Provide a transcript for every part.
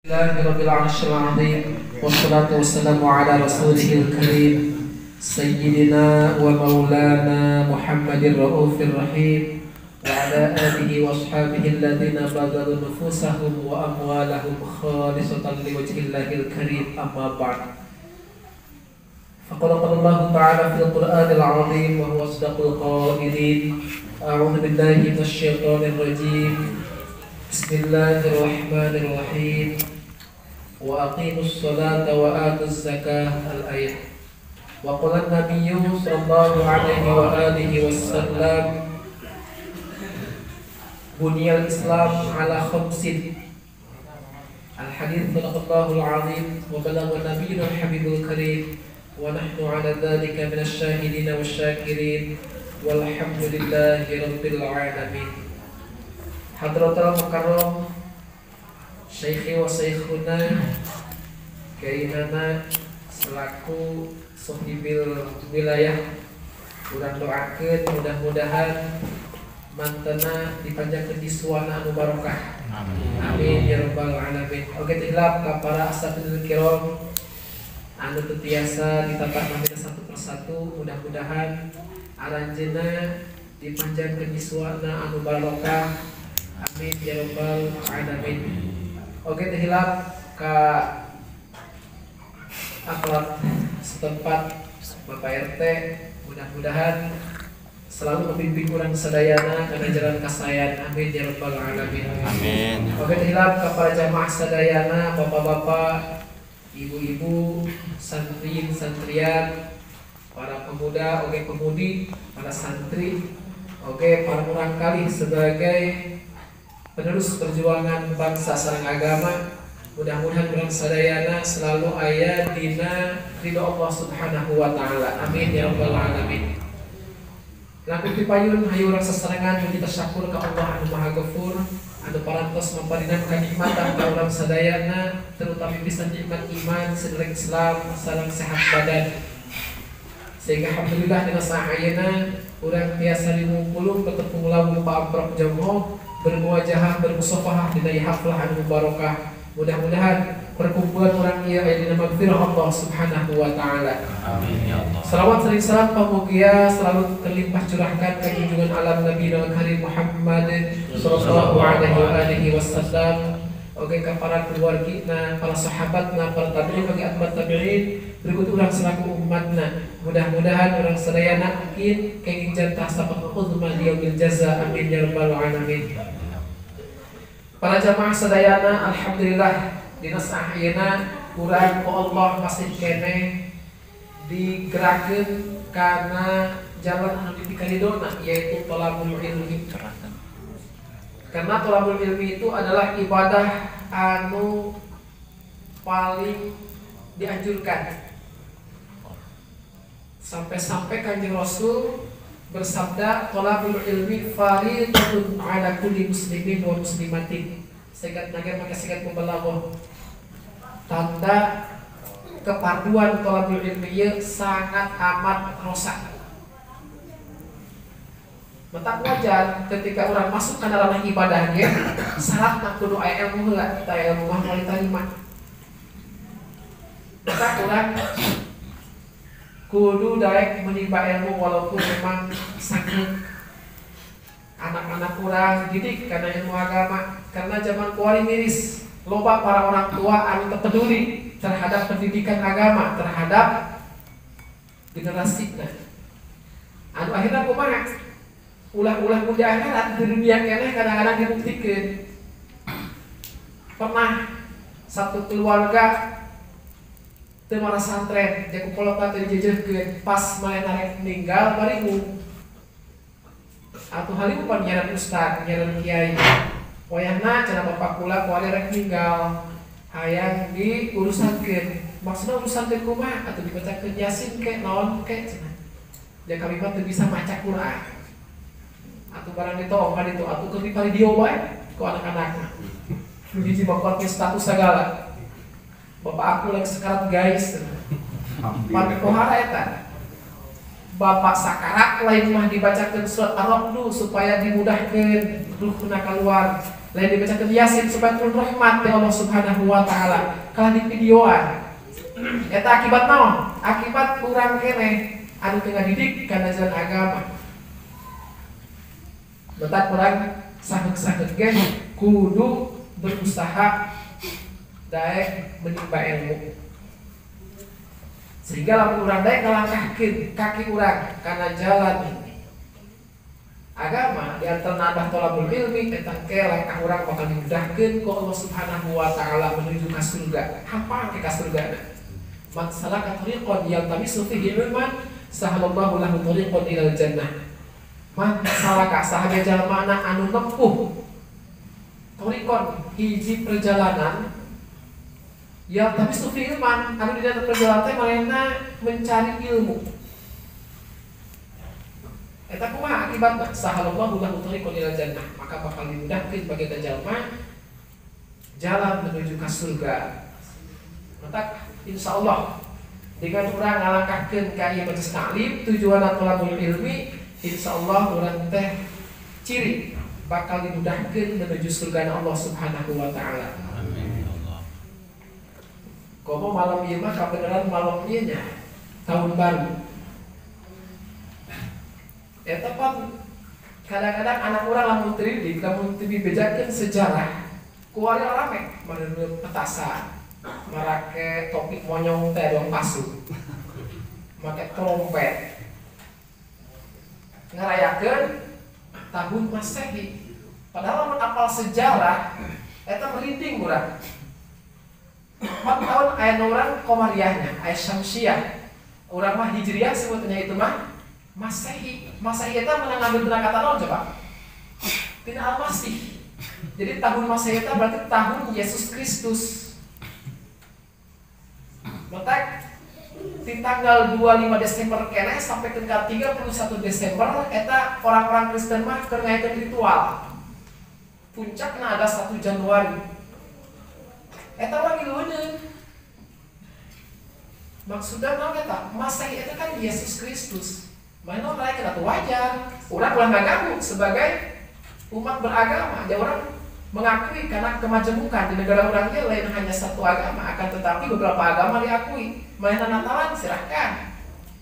لله رب العرش العظيم والصلاة والسلام على رسوله الكريم سيدنا ومولانا محمد الرؤوف الرحيم وعلى آله وأصحابه الذين بذلوا نفوسهم وأموالهم خالصة لوجه الله الكريم أما بعد فقد قال الله تعالى في القرآن العظيم وهو أصدق القائلين أعوذ بالله من الشيطان الرجيم بسم الله الرحمن الرحيم وأقيموا الصلاة وآتوا الزكاة الآية وقال النبي صلى الله عليه وآله وسلم بني الإسلام على خمس الحديث صدق الله العظيم وبلغ نبينا الحبيب الكريم ونحن على ذلك من الشاهدين والشاكرين والحمد لله رب العالمين. Hadratul Mukarram Syekhi wa Syekhuna Kainana selaku sohibil wilayah urang doakeun mudah-mudahan mantena dipanjangkeun di suwana anu barokah. Amin ya rabbal alamin. Oke tilap ka para asatidul kiram anu teu tiasa ditata satu persatu, mudah-mudahan aranjeuna dipanjangkeun di suwana anu barokah. Amin ya rabbal alamin. Oke tehilap ka akhlak setempat Bapak RT, mudah-mudahan selalu membimbing urang sadayana kana jalan kasayan. Amin ya rabbal alamin. Amin. Oke tehilap ka para jamaah sadayana, bapak-bapak, ibu-ibu, santri, santrian, para pemuda, oke pemudi, para santri, oke para orang kali sebagai penerus perjuangan bangsa sareng agama. Mudah-mudahan urang sadayana selalu aya dina ridho Allah Subhanahu wa taala. Amin ya rabbal alamin. Laku pipayun hayu urang sasarengan mugi tasyakur ka Allah anu Maha Ghafur anu parantos maparingan kanikmatan ka urang sadayana, terutama bisa nikmat iman, sedherek Islam, sareng sehat badan. Sehingga alhamdulillah dina saayana urang tiasa 50 bertepung lawu Pak Amprok Jamho bermuajahah bermusafahah dina haflah anu barokah. Mudah-mudahan perkumpulan orang ieu aya dina magfirah Allah Subhanahu wa taala. Amin ya Allah. Salawat sering salam pamugia selalu terlimpah curahkan ke junjungan alam Nabi Karim Muhammad sallallahu alaihi wasallam. Oke ka para keluargina, para sahabatna, para tabi'in bagi atbat tabi'in, berikut urang selaku umatna. Mudah-mudahan urang sadayana mungkin kenging jantah sapat uzma di yaumil jaza. Amin ya rabbal alamin. Para jamaah sadayana, alhamdulillah dina sahayeuna urang ku Allah masih kene digerakkeun kana jalan anu dipikaridona yaitu thalabul ilmi. Karena thalabul ilmi itu adalah ibadah anu paling dianjurkan. Sampai-sampai Kanjeng Rasul bersabda thalabul ilmi fardhatun ala kulli muslimin wa muslimatin. Singkat naga maka singkat pembalaghah. Tanda keparduan thalabul ilmi sangat amat rosak. Mata wajar ketika orang masuk ke ranah ibadahnya syaratna kudu aya ilmu heula, ta ilmu mah moal ditarima. Maka urang kudu daek menimba ilmu walaupun memang sakit. Anak-anak urang didik karena ilmu agama, karena zaman kuari miris loba para orang tua anu teu peduli terhadap pendidikan agama terhadap generasina. Anu akhirna kumaha? Ulah-ulah muda akhirat di dunia keneh kadang-kadang dibuktikan. Pernah satu keluarga teu mara santren, jaku polota teu dijejehkeun, pas manehna rek ninggal baringu. Atuh halimu pan nyaran ustad, nyaran kiai. Wayahna cenah bapak kula kuari rek ninggal, hayang diurusankeun. Maksudna urusankeun kumaha? Atuh dibacakeun Yasin ke naon ke cenah. Da kalimat teu bisa maca Quran. Atau barang ditongkan itu, atau ke dipari dia wae ku anak-anaknya. Hiji bakal status segala. Bapak aku lagi sekarat guys. Pan pohara eta. Bapak sakarat lain mah dibacakeun surat Ar-Rahd supaya dimudahkeun ruhna keluar. lain dibacakan Yasin supaya turun rahmat dari Allah Subhanahu wa taala. Kalau di videoan eta akibat naon? Akibat kurang kene anu teu ngadidik kana jalan agama. Betak kurang saheuk-saheuk ge kudu berusaha daek menimba ilmu. Sehingga lamun urang daek ngalangkahkeun kaki urang kana jalan agama di antara nadah tolabul ilmi eta ke langkah urang bakal dimudahkeun ku Allah Subhanahu wa taala menuju ka surga. Hampang ke ka surga. Man salaka tariqan yaltamisu fihi ilman sahalallahu lahu tariqan ilal jannah. Man salaka sahaja jalmana anu nempuh tariqan hiji perjalanan yaltamisu fihi ilman anu di dalam perjalanan teh manehna mencari ilmu. Eta kumaha akibatna sahalallahu lahu tariqan ilal jannah, maka bakal dimudahkeun bagi jalma jalan menuju ka surga. Maka insyaallah dengan urang ngalangkahkeun ka ieu majelis taklim tujuan thalabul ilmi, insyaallah urang teh ciri bakal dimudahkeun menuju surga Allah Subhanahu wa taala. Amin ya Allah. Komo malam ieu mah kabeneran malam ieu nya tahun baru. Eta pan kadang-kadang anak urang lamun tridik, lamun dibejakeun sejarah kuari rame menurut petasan, merake topik monyong teh dong pasu, make trompet, ngerayakeun tahun Masehi. Padahal lamun apal sejarah, eta merinding urang. 4 tahun aya urang komariahnya, aya Syamsiah. Urang mah Hijriah sebetulnya itu mah Masehi. Masehi eta menang ngambil tina kata naon coba? Tina Al-Masih. Jadi tahun Masehi eta berarti tahun Yesus Kristus. Maka di tanggal 25 Desember kene sampai ke 31 Desember eta orang-orang Kristen mah keur ngayakeun ritual. Puncakna ada 1 Januari. Eta urang ngilueun. Maksudna naon eta? Masehi eta kan Yesus Kristus. Mana mereka kata wajar, orang ulah ngaganggu sebagai umat beragama. Dia orang mengakui karena kemajemukan di negara orangnya lain hanya satu agama, akan tetapi beberapa agama diakui. Mana Natalan silahkan.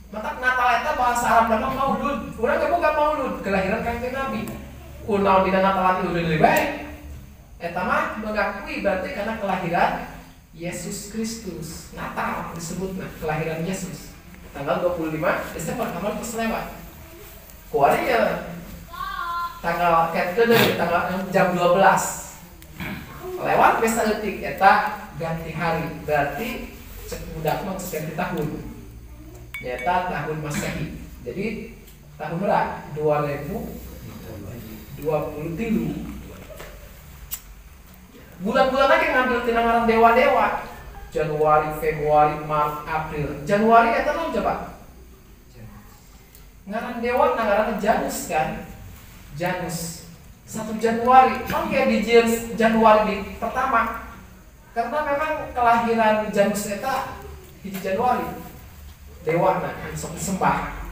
Maka Natal itu bahasa Arab nama Maulud. Orang gak bukan Maulud, kelahiran Kanjeng Nabi. Kunaon dina Natalan itu lebih baik. Eta mah mengakui berarti karena kelahiran Yesus Kristus. Natal disebutnya kelahiran Yesus. Tanggal 25 Desember kamar terus lewat. Kuari ya tanggal tanggal jam 12 lewat pesta detik eta ganti hari, berarti cek budak mah ganti tahun. Nyata tahun Masehi. Jadi tahun berapa? 2023. Bulan-bulan lagi ngambil tina ngaran dewa-dewa. Januari, Februari, Maret, April. Januari eta naon coba? Ngaran dewa ngaran Janus kan? Janus. 1 Januari. Kan kayak di Januari di pertama. Karena memang kelahiran Janus eta di Januari. Dewa anu sok disembah.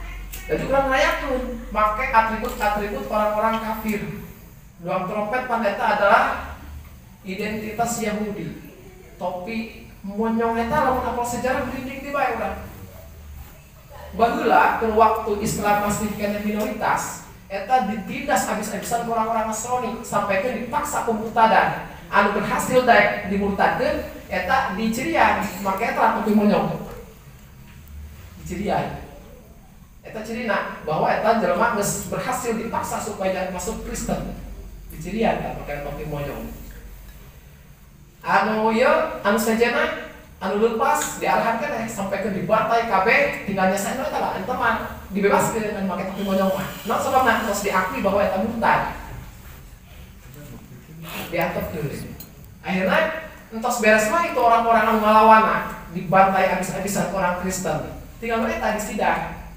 Jadi urang ngayakkeun make atribut-atribut orang-orang kafir. Doang trompet pandeta adalah identitas Yahudi. Topi monyong eta lamun apal sejarah merinding di bae urang. Baheula ke waktu Islam masih kena minoritas, eta ditindas habis-habisan orang-orang Nasrani sampai ke dipaksa pemurtadan. Anu berhasil daek dimurtadkeun eta dicirian, make eta topi monyong. Dicirian. Eta cirina bahwa eta jelema geus berhasil dipaksa supaya masuk Kristen. Dicirian eta make topi monyong. Anu ieu anu sajana anu lepas diarahkan sampai ke dibantai KB tinggal nyasain eta lah ente mah dibebaskeun dengan make topi monyong mah. Naon sababna terus diakui bahwa eta murtad. Diantepkeun. Akhirnya entos beres mah itu orang-orang anu ngalawana dibantai habis-habisan orang Kristen. Tinggal mereka disidang.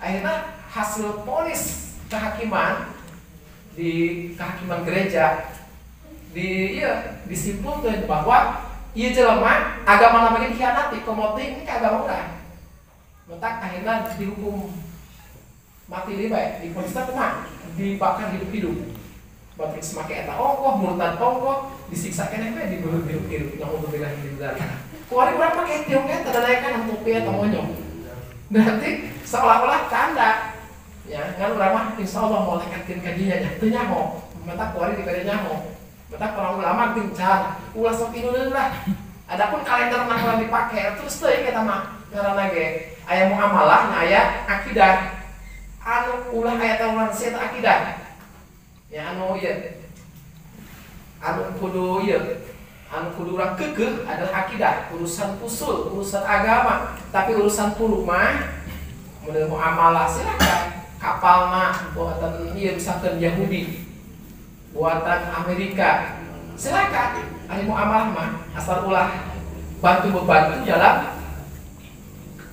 Akhirnya hasil ponis kehakiman di kehakiman gereja disimpulkan bahwa ieu jelema agama namanya dikhianati, komoting ini agama urang. Mentak akhirnya dihukum mati liba, diponisna kumaha? Dibakar hidup-hidup. Patrik semake eta ongkoh murtad ongkoh disiksa keneh we dibunuh hirup-hirup naudzubillah min dzalik. Kuari urang make tiung eta dadaekan topi eta monyong. Berarti seolah-olah canda. Ya, kan urang mah insyaallah mau lekatkeun ka dinya nya teu nyaho. Mata kuari dibere nyaho. Mata para ulama gencar ulah sok tinureun lah. Adapun kalender mah urang dipake terus teuing eta mah ngaranna ge aya muamalah na aya akidah. Anu ulah aya tahunan si eta akidah. Ya anu ieu. Anu kudu urang keukeuh adalah akidah, urusan usul, urusan agama. Tapi urusan puluh mah mun muamalah silakan. Kapalna buatan ieu misalkan Yahudi, buatan Amerika. Silakan. Ari muamalah mah asal ulah bantu dalam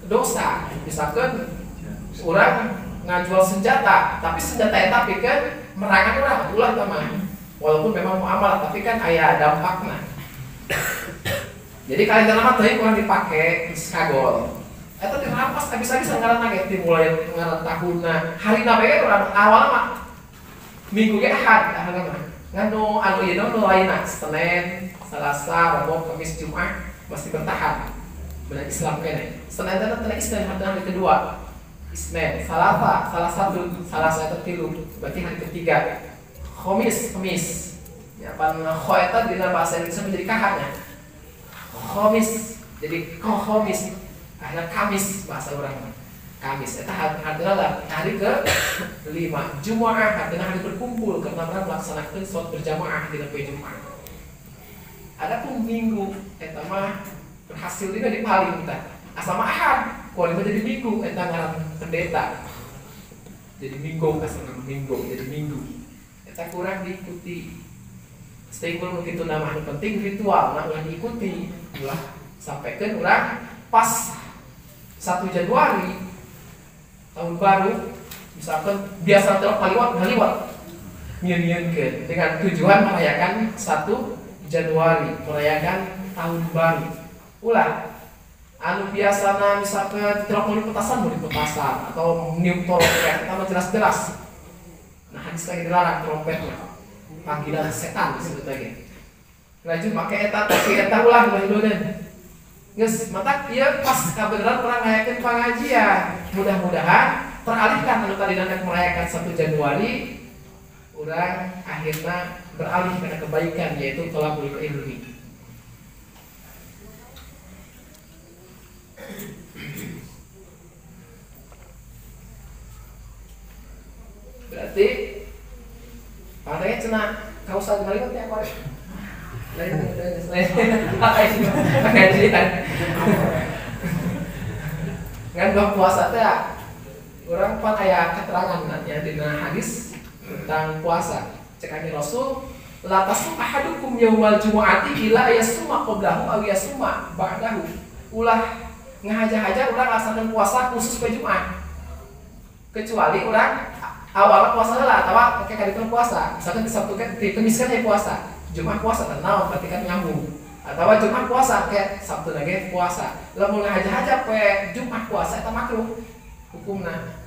dosa. Misalkan urang ngajual senjata, tapi senjata eta pikeun merangan urang, ulah tah mah. Walaupun memang muamalah, tapi kan aya dampakna. Jadi kalender mah teuing kurang dipake kagol. Eta dirampas habis-habisan ngaranna ge dimulai ngaran tahunna. Harina bae urang awalna mah minggu ge Ahad ahana mah. Nganu anu ieu nu lainna Senin, Selasa, Rabu, Kamis, Jumat masih bertahan. Benar Islam kene. Senin dan Isnin hari kedua. Isnin, salah satu tilu, berarti hari ketiga. Khamis. Ya pan khoeta dina bahasa Indonesia menjadi kahanya. Khamis. Jadi Khamis. Akhirnya Kamis bahasa orang. Kamis eta hari ke-5. Jumaah artinya hari berkumpul karena mereka melaksanakan sholat berjamaah di poe Jumat. Adapun Minggu eta mah berhasil juga dipaling tah. Asal mah Ahad, kualitas jadi Minggu eta ngaran pendeta. Jadi Minggu asal Minggu jadi Minggu. Eta kurang diikuti. Stable begitu nama penting ritual nah ulah diikuti. Ulah sampaikan urang pas 1 Januari tahun baru misalkan biasa terus ngaliwat nyieun-nyieunkeun dengan tujuan merayakan 1 Januari merayakan tahun baru. Ulah anu biasana misalkan terus mau di petasan atau niup trompet eta jelas-jelas. Nah hadis lagi dilarang trompet panggilan setan disebut lagi. Lanjut make eta tapi eta ulah hiludeun. Geus mata ieu pas kabeneran urang ngayakeun pangajian. Mudah-mudahan teralihkan anu tadi nanti merayakan 1 Januari urang akhirna beralih pada kebaikan yaitu thalabul ilmi. Berarti padahal cenah kausa ngaliwat ya kore. Lain pengajian. Ngan bab puasa teh urang pan aya keterangan nya dina hadis tentang puasa. Cek ani Rasul, la tasum ahadukum yaumal jumu'ati illa yasuma qablahu aw yasuma ba'dahu. Ulah ngahaja-haja urang laksanakeun puasa khusus poe Jumat. Kecuali urang awal puasa lah, atawa pakai kali puasa. Misalkan di Sabtu kan di Kamis kan ya puasa, Jumat puasa tenang, berarti kan nyambung. Atawa Jumat puasa kayak Sabtu lagi puasa. Lamun ngahaja-haja poe Jumat puasa eta makruh hukumna.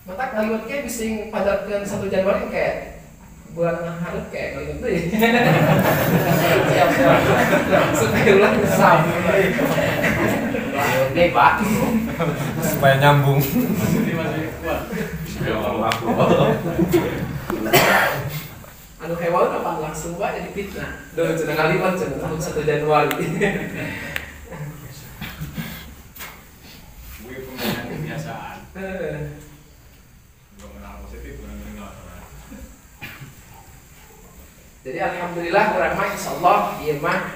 Mata kaliwat ge bising padarkeun 1 Januari kayak bulan hareup kayak kaliwat deui. Siap. Sekilan sam. Oke, Pak. Supaya nyambung. Anu hewan apa langsung wae jadi fitnah. Deuh cenah kaliwat cenah tahun 1 Januari. Gue pemain kebiasaan. Jadi alhamdulillah urang mah insyaallah ieu mah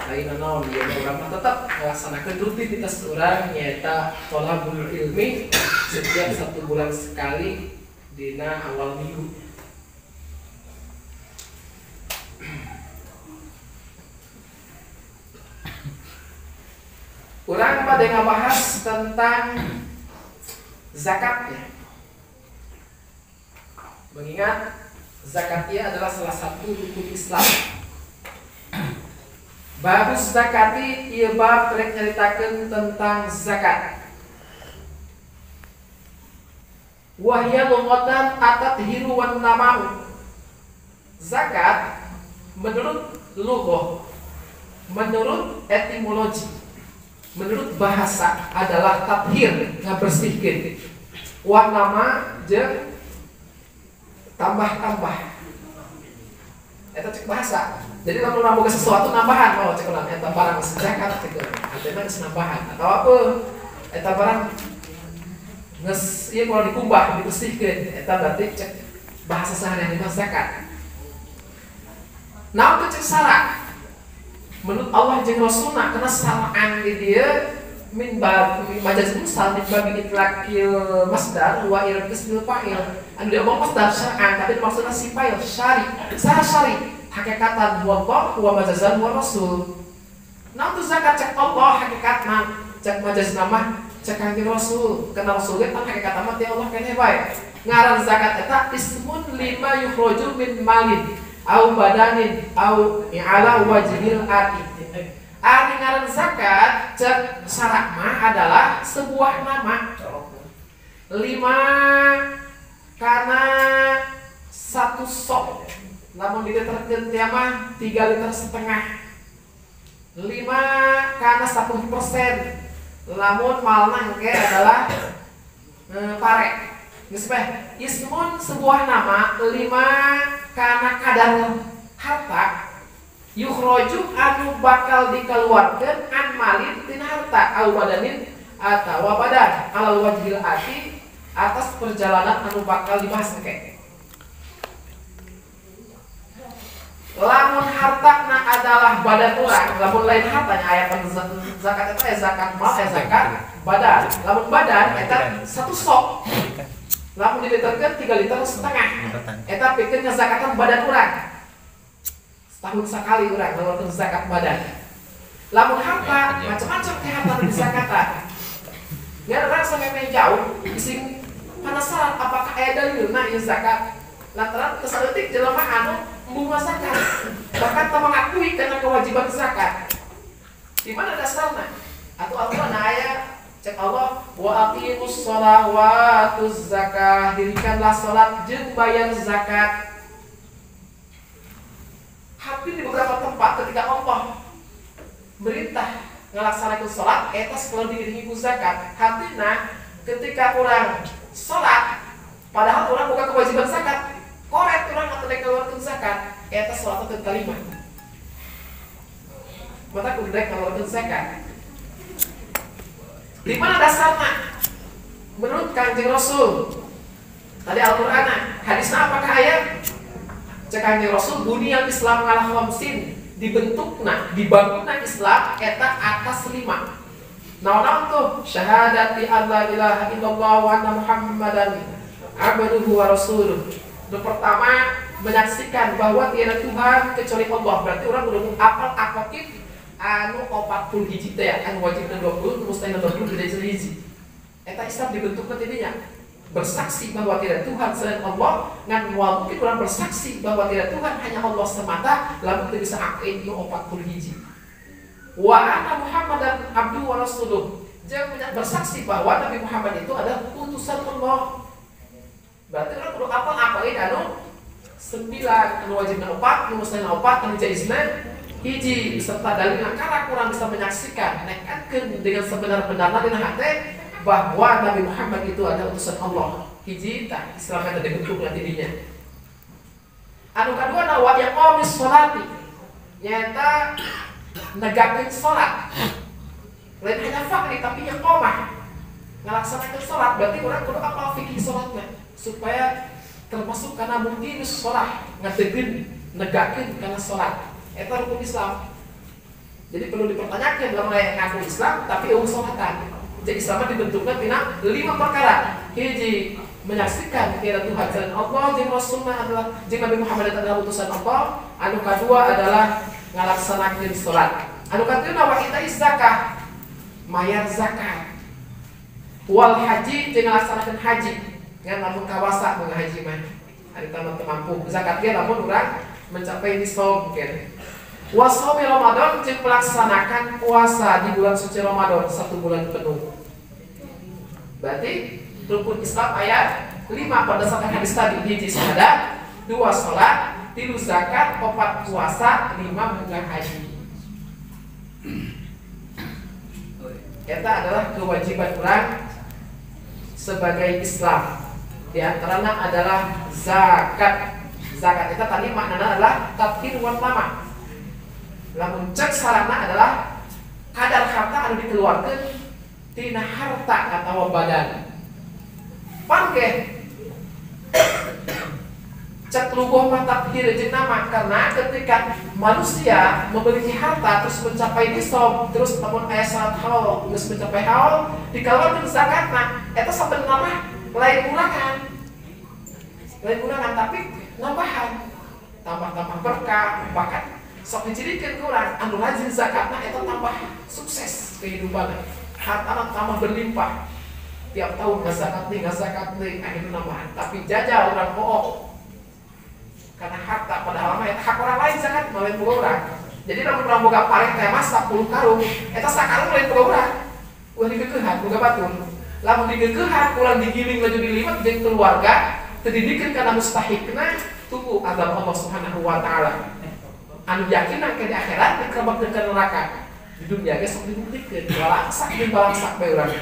lain naon ieu urang mah tetap melaksanakeun rutinitas urang nyaeta thalabul ilmi setiap 1 bulan sekali dina awal minggu. Urang pada ngabahas tentang zakatnya. Mengingat zakatnya adalah salah satu rukun Islam. Babus zakati ieu bab rek nyaritakeun tentang zakat. Wahya lughatan atat hiru wan namau. zakat menurut lughah, menurut etimologi, menurut bahasa adalah tathir, ngabersihkeun. Nama jeung tambah-tambah. Eta cek bahasa. Jadi lamun boga sesuatu nambahan, mau cek urang eta barang zakat cek urang. Artinya geus nambahan atau apa? Eta barang geus ieu kalau dikumbah, dibersihkeun, eta berarti cek bahasa sehari-hari mah zakat. Naon teh cek syarat? Menurut Allah jeung Rasulna kana syara'an di dieu min majaz musal min babi itlaqil masdar wa irqismil fa'il. Anu diomong masdar syara'an tapi maksudna si fa'il syari. Saha syari? Hakikatan wallah wa majazan wa rasul. Naon teh zakat cek Allah hakikatna, cek majaz nama cek kanjeng Rasul. Kana Rasul ge hakikat mah ti Allah keneh bae. Ngaran zakat eta ismun lima yukhraju min malin au badanin au ala wajhil ati. Arti ngaran zakat cek syarat mah adalah sebuah nama. 5 karena 1 sok. Namun diterkeun teh mah 3,5 liter. 5 karena 1%. Lamun malna engke adalah pare. Geus bae. Ismun sebuah nama 5 karena kadar harta yukhraju anu bakal dikeluarkeun an malin tina harta au badanin atawa badan alal wajhil ati atas perjalanan anu bakal dibahas engke. Lamun hartana adalah badan urang, lamun lain hartanya aya zakat eta zakat mal zakat badan. Lamun badan eta 1 sok. Lamun diliterkeun 3,5 liter. Eta pikeun ngazakatan badan urang. Setahun sekali urang ngeluarkeun zakat badan. Lamun harta macam-macam teh harta dizakatan. Ngan urang sampai jauh bising penasaran apakah aya dalilna ieu zakat. Lantaran kesaleutik jelema anu embung zakat. Bahkan teu mengakui kana kewajiban zakat. Di mana dasarna? Atuh Al-Qur'an aya cek Allah wa aqimus shalah wa atuz zakah, dirikanlah salat jeung bayar zakat. Hampir di beberapa tempat ketika Allah merintah ngalaksanakeun salat eta setelah diiringi ku zakat. Artinya ketika orang salat padahal orang bukan kewajiban zakat, korek orang atau dek keluarkeun zakat, eta salat teu kalima. Mata kudu dek keluarkeun zakat. Di mana dasarnya? Menurut Kanjeng Rasul. Tadi Al-Qur'an, hadisna apakah ayat? Cek Kanjeng Rasul buniyal Islam ala khamsin, dibentukna, dibangunna Islam eta atas 5. Naon tuh? Syahadati alla ilaha illallah wa anna Muhammadan abduhu wa rasuluh. Yang pertama menyaksikan bahwa tiada Tuhan kecuali Allah. Berarti orang kudu apal akokit anu 40 hiji teh anu wajibna 20, mustahil 20 beda hiji. Eta Islam dibentukna tidinya. Bersaksi bahwa tidak Tuhan selain Allah, ngan moal mungkin orang bersaksi bahwa tidak Tuhan hanya Allah semata, lalu kita bisa akuin itu 40 hiji. Wa anna Muhammadan abdu wa rasuluh. Jangan bersaksi bahwa Nabi Muhammad itu adalah utusan Allah. Berarti orang perlu apa-apain anu 9, anu wajibna 4, anu mustahil 4, anu jaizna hiji serta dalil karena kurang bisa menyaksikan nekatkeun dengan sebenar-benarna dina hate bahwa Nabi Muhammad itu adalah utusan Allah. Hiji tah Islam eta dibentuk nanti dinya. Anu kadua na wa yaqamis sholati. Nyata negakeun salat. Lain hanya fakri tapi iqamah. Ngalaksanakeun salat berarti urang kudu apal fikih salatna supaya termasuk kana mungkin salat ngadegeun negakeun kana salat. Eta rukun Islam. Jadi perlu dipertanyakan dalam ngaku Islam tapi salatan. Jadi Islam dibentuknya tina 5 perkara. Hiji menyaksikan tiada Tuhan selain Allah, jeung Rasulna adalah jeung Nabi Muhammad adalah utusan Allah. Anu kedua adalah ngalaksanakeun salat. Anu katiuna wa ita zakah, mayar zakat. Wal haji jeung ngalaksanakeun haji. Ngan lamun kawasa mun haji mah ari tamat mampu. Zakat ge lamun urang mencapai nisab mungkin. Wa shaumi Ramadan jeung melaksanakan puasa di bulan suci Ramadan 1 bulan penuh. Berarti rukun Islam ayat 5 berdasarkan hadis tadi, hiji syahadat, 2 salat, 3 zakat, 4 puasa, 5 munggah haji. Eta adalah kewajiban orang sebagai Islam. Di antaranya adalah zakat. Zakat itu tadi maknanya adalah tathir wa tama. Lamun cek sarana adalah kadar harta anu dikeluarkan tina harta atau badan. Pangke cek lugoh mata pikir jeung nama karena ketika manusia memiliki harta terus mencapai nisab terus namun aya syarat haul geus mencapai haul dikeluarkeun zakatna eta sabenerna lain kurangan tapi nambahan tambah berkah bahkan sok dijadikeun kurang anu rajin zakatna eta tambah sukses kehidupanna hartana tambah berlimpah tiap tahun ngazakat deui akhirna nambahan tapi jajal urang bohong karena harta padahal mah eta hak orang lain zakat lain boga urang jadi lamun urang boga parek teh mas 10 karung eta sakarung lain boga urang ulah digeukehan boga batur lamun digeukehan ulang digiling laju diliwat jeung keluarga terdidikeun kana mustahikna tuku azab Allah Subhanahu wa taala anu yakin ke di akhirat dikerebek ke neraka di dunia ge sok dibuktikan balangsak jeung balangsak bae urang.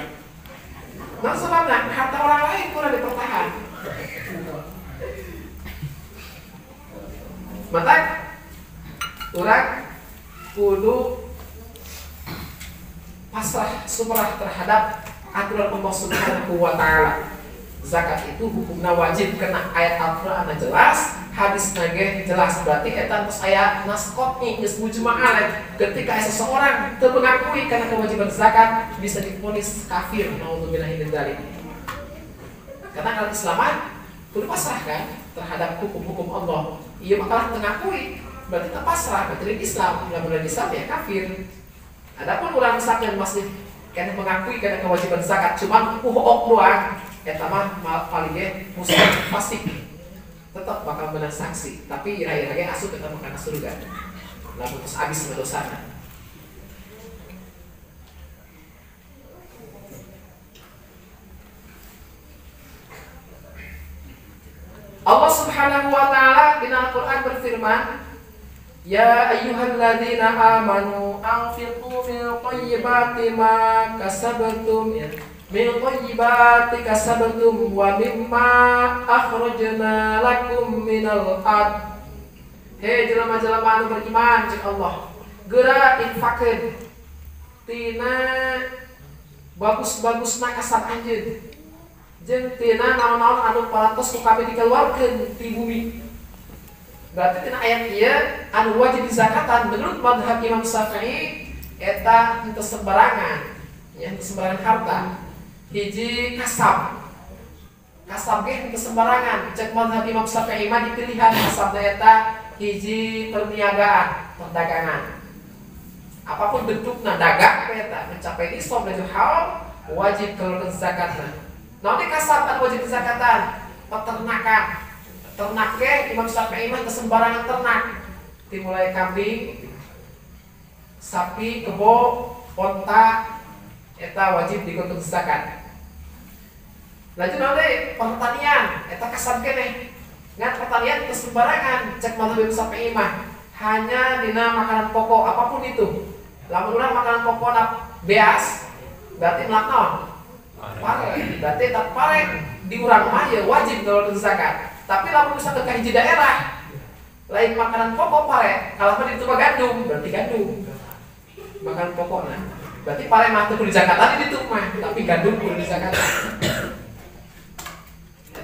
Nah sebabna harta orang lain kurang dipertahan. Maka urang kudu pasrah sumerah terhadap aturan Allah Subhanahu wa taala. Zakat itu hukumna wajib kena ayat Al-Qur'an jelas, hadis nage jelas berarti eta tos aya naskotni geus mujma'ah ketika seseorang teu mengakui karena kewajiban zakat bisa divonis kafir naudzubillahi min dzalik. Karena kalau Islaman kudu pasrah kan terhadap hukum-hukum Allah. Ieu makalah teu ngakui berarti teu pasrah berarti Islam, lamun Islam ya kafir. Adapun urang misalkan masih kana mengakui karena kewajiban zakat cuma doang eta mah paling muslim fasik tetap bakal menang sanksi tapi ira-ira asup eta mah kana surga lamun terus abis dosana. Allah Subhanahu wa taala di Al-Qur'an berfirman ya ayyuhalladzina amanu anfiqu min thayyibati ma kasabtum ya min thayyibati kasabtum wa mimma akhrajna lakum minal ard. Hei jelema-jelema anu beriman cek Allah, geura infakkeun tina bagus-bagusna kasab anjeun jeung tina naon-naon anu parantos ku kami dikeluarkeun ti bumi. Berarti tina ayat ieu anu wajib dizakatan menurut mazhab Imam Syafi'i eta henteu sembarangan, ya henteu sembarangan harta. Hiji kasab ge henteu sembarangan cek mazhab Imam Syafi'i mah dipilihan kasab eta hiji perniagaan perdagangan apapun bentukna dagang eta mencapai nisab dan hal wajib keluarkan zakatna. Naon teh kasab anu wajib zakatan peternakan ternak ge Imam Syafi'i mah teu sembarangan ternak dimulai kambing sapi kebo onta eta wajib dikeluarkan zakat. Lanjut nanti pertanian, eta kasab keneh. Ngan pertanian itu sembarangan, cek mazhab Imam Syafi'i mah hanya dina makanan pokok apapun itu. Lamun urang makanan pokokna beas, berarti melak naon? Pare. Berarti tak pare di urang mah ya wajib ngeluarkeun zakat. Tapi lamun misalkan ka hiji daerah lain makanan pokok pare, kalau mah ditu gandum, berarti gandum. Makanan pokokna. Berarti pare mah teu kudu zakatan di ditu mah, tapi gandum kudu dizakatan.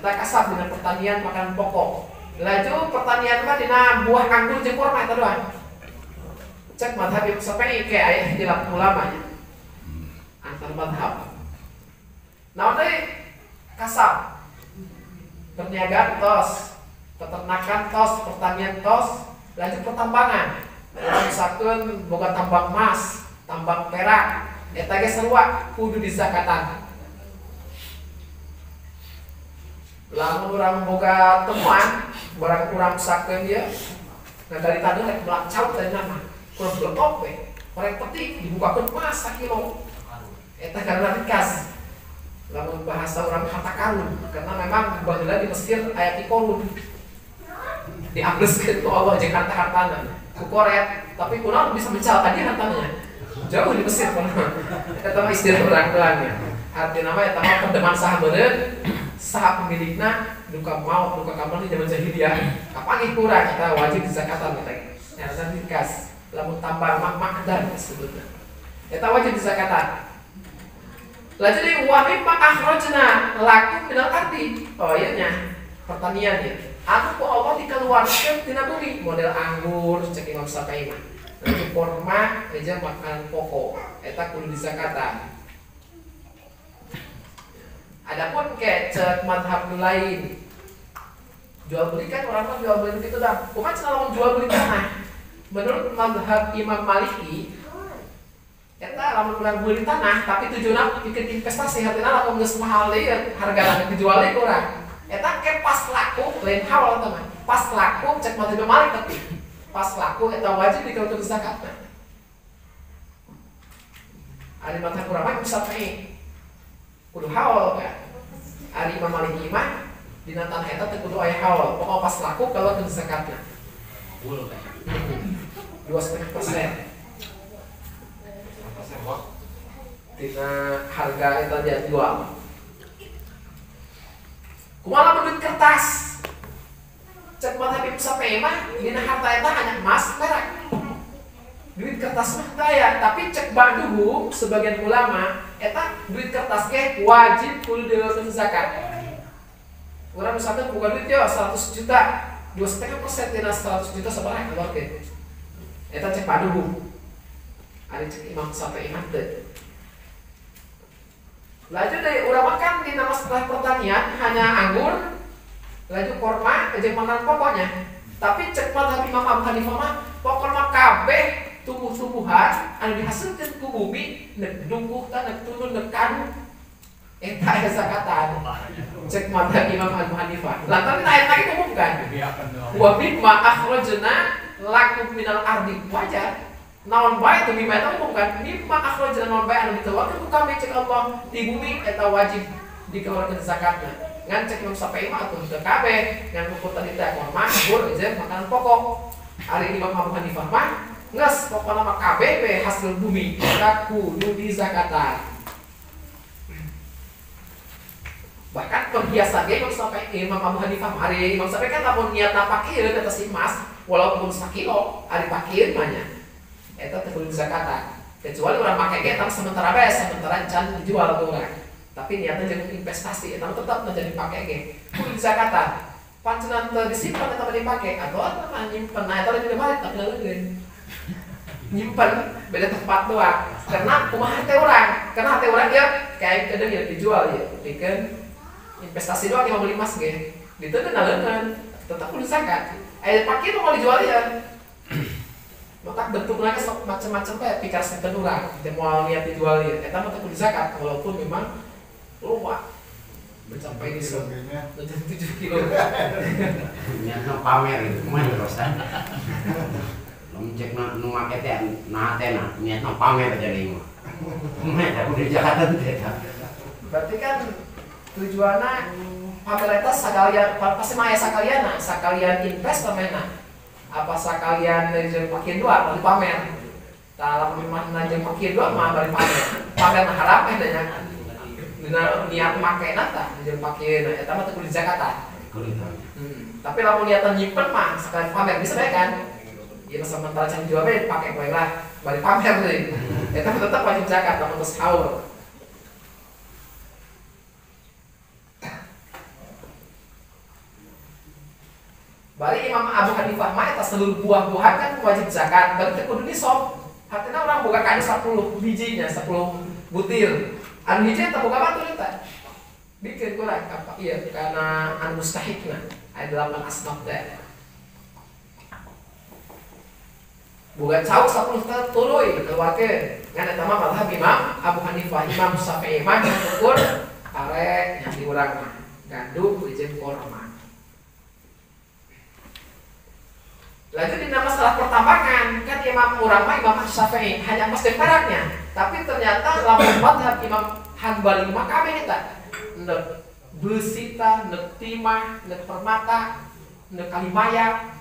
Eta kasab dengan pertanian makanan pokok. Laju pertanian mah dina buah anggur jeung kurma eta doang. Cek mazhab Imam Syafi'i ke aya ikhtilaf ulama nya. Antar mazhab. Naon deui? Kasab. Perniagaan tos, peternakan tos, pertanian tos, lanjut pertambangan. Misalkeun boga tambang emas, tambang perak, eta ge sarua kudu dizakatan. Lamun urang boga temuan, barang urang sakeun dia, nah dari tadi rek belacau tadi nama, kurang beletok we, korek petik dibukakeun emas sakilo, eta karena rikas. Lamun bahasa urang harta karun, karena memang baheula di Mesir aya tikorun. dihaluskan ku Allah jeung harta-hartana ku koret tapi kunaon bisa mencalkan dia hartanya jauh di Mesir eta mah istilah urang ya artina mah eta mah pendeman saha meureun saha pemilikna duka maut duka kamar di zaman jahiliyah kapanggih kurang eta wajib dizakatan eta nyata dikas lamun tambar mah makdan disebutna eta wajib dizakatan. Lah jadi wa mimma akhrajna lakum minal ardi. Oh iya nya pertanian ya. Anu ku Allah dikeluarkeun tina bumi model anggur cek Imam Syafi'i mah. Lalu kurma eja makanan pokok eta kudu dizakatan. Adapun ke cek mazhab lain jual beli kan orang mah jual beli gitu dah. Kumaha cenah lamun jual beli tanah. Menurut mazhab Imam Maliki eta lamun urang beli tanah tapi tujuanna bikin investasi hartina lamun geus mahal deui hargana dijual deui urang eta ke pas laku lain hal teman pas laku cek mazhab Malik tapi pas laku eta wajib dikeluarkeun zakatna ari mazhab urang mah Syafi'i kudu haul kan ari Imam Maliki mah dina tanah eta teu kudu aya haul pokok pas laku keluarkeun zakatna 2,5% tina harga itu dia jual. Kumaha duit kertas? Cek mazhab Syafi'i mah dina harta eta hanya emas perak. Duit kertas mah daya, tapi cek banduhu sebagian ulama eta duit kertas ge wajib kudu dikeluarkeun zakat. Urang misalkan buka duit yo 100 juta, 2,5% tina 100 juta sabaraha keluarkeun. Eta cek banduhu. Ari cek Imam Syafi'i mah teu. Laju dari urang makan di nama setelah pertanian hanya anggur, laju korma, jeung makanan pokoknya. Tapi cek mazhab Imam Abu Hanifah mah pokokna kabeh tumbuh-tumbuhan anu dihasilkeun ku bumi neuk dumbuh tah neuk turun neuk kanu eta aya zakatan. Cek mazhab Imam Abu Hanifah. Lantaran ayat lagi umumkan. Wa mimma akhrajna lakum minal ardi wajar. Naon bae teu mimma eta umumkan mimma akhrajna naon bae anu dikeluarkeun ku kami cek Allah di bumi eta wajib dikeluarkeun zakatna. Ngan cek Imam Syafi'i mah atuh teu kabeh ngan hukum tadi teh kurma, anggur, jeung makanan pokok. Ari Imam Abu Hanifah mah geus pokona mah kabeh we hasil bumi eta kudu dizakatan. Bahkan perhiasan ge Imam Syafi'i Imam Abu Hanifah ari Imam Syafi'i kan lamun niatna pakieun eta si emas walaupun sakilo ari pakieun mah nya eta teu kudu zakatan kecuali urang make ge sementara bae sementara can dijual ke urang tapi niatna jeung investasi eta tetep menjadi pake ge kudu zakatan pancenan teu disimpen eta dipake atau mah nyimpen nah eta lebih balik tapi leunggeun nyimpen beda tempat doang karena kumaha teh urang karena teh urang dia kayak kedeung ya dijual ya pikeun investasi doang yang mau beli emas ge ditu teh naleungeun tetep kudu zakat aya pake mau dijual ya maka bentuknya sok macam-macam kayak pikir senten urang teh moal niat dijual ieu eta mah teh kudu zakat walaupun memang lupa mencapai di 7 kilo nya pamer itu mah terusan lamun cek nu make teh na teh na nya pamer jadi mah eta kudu zakat teh berarti kan tujuanna pamer eta sakalian pasti mah aya sakalian invest pamena apa sakalian jeung pakeun doang bari pamer. Tah lamun mana jeung pakeun doang mah bari pamer. Pamer mah harap nya. Dina niat makena tah jeung pakeun eta mah teu kudu zakatan. Tapi lamun niatan nyimpen mah sekalian pamer bisa bae kan. Ieu sementara can jual bae pake poe lah bari pamer deui. Eta tetep wajib zakat lamun geus haul. Bari Imam Abu Hanifah mah eta seluruh buah-buahan kan wajib zakat, berarti kudu nisab. Artinya orang boga kain 10 bijinya, 10 butir. Anu hiji eta boga batur eta. Bikin kurang apa iya karena anu mustahikna. Aya 8 asnaf teh. Boga cau 10 teh tuluy keluarkeun. Ngan eta mah mazhab Imam Abu Hanifah, Imam Syafi'i mah ukur arek yang diurang mah gandum jeung korma. Lanjut di masalah pertambangan kan Imam urang mah Imam Syafi'i hanya emas dan peraknya, tapi ternyata lamun mazhab Imam Hanbali mah kabeh eta neuk beusi tah, neuk timah, neuk permata, neuk kalimaya,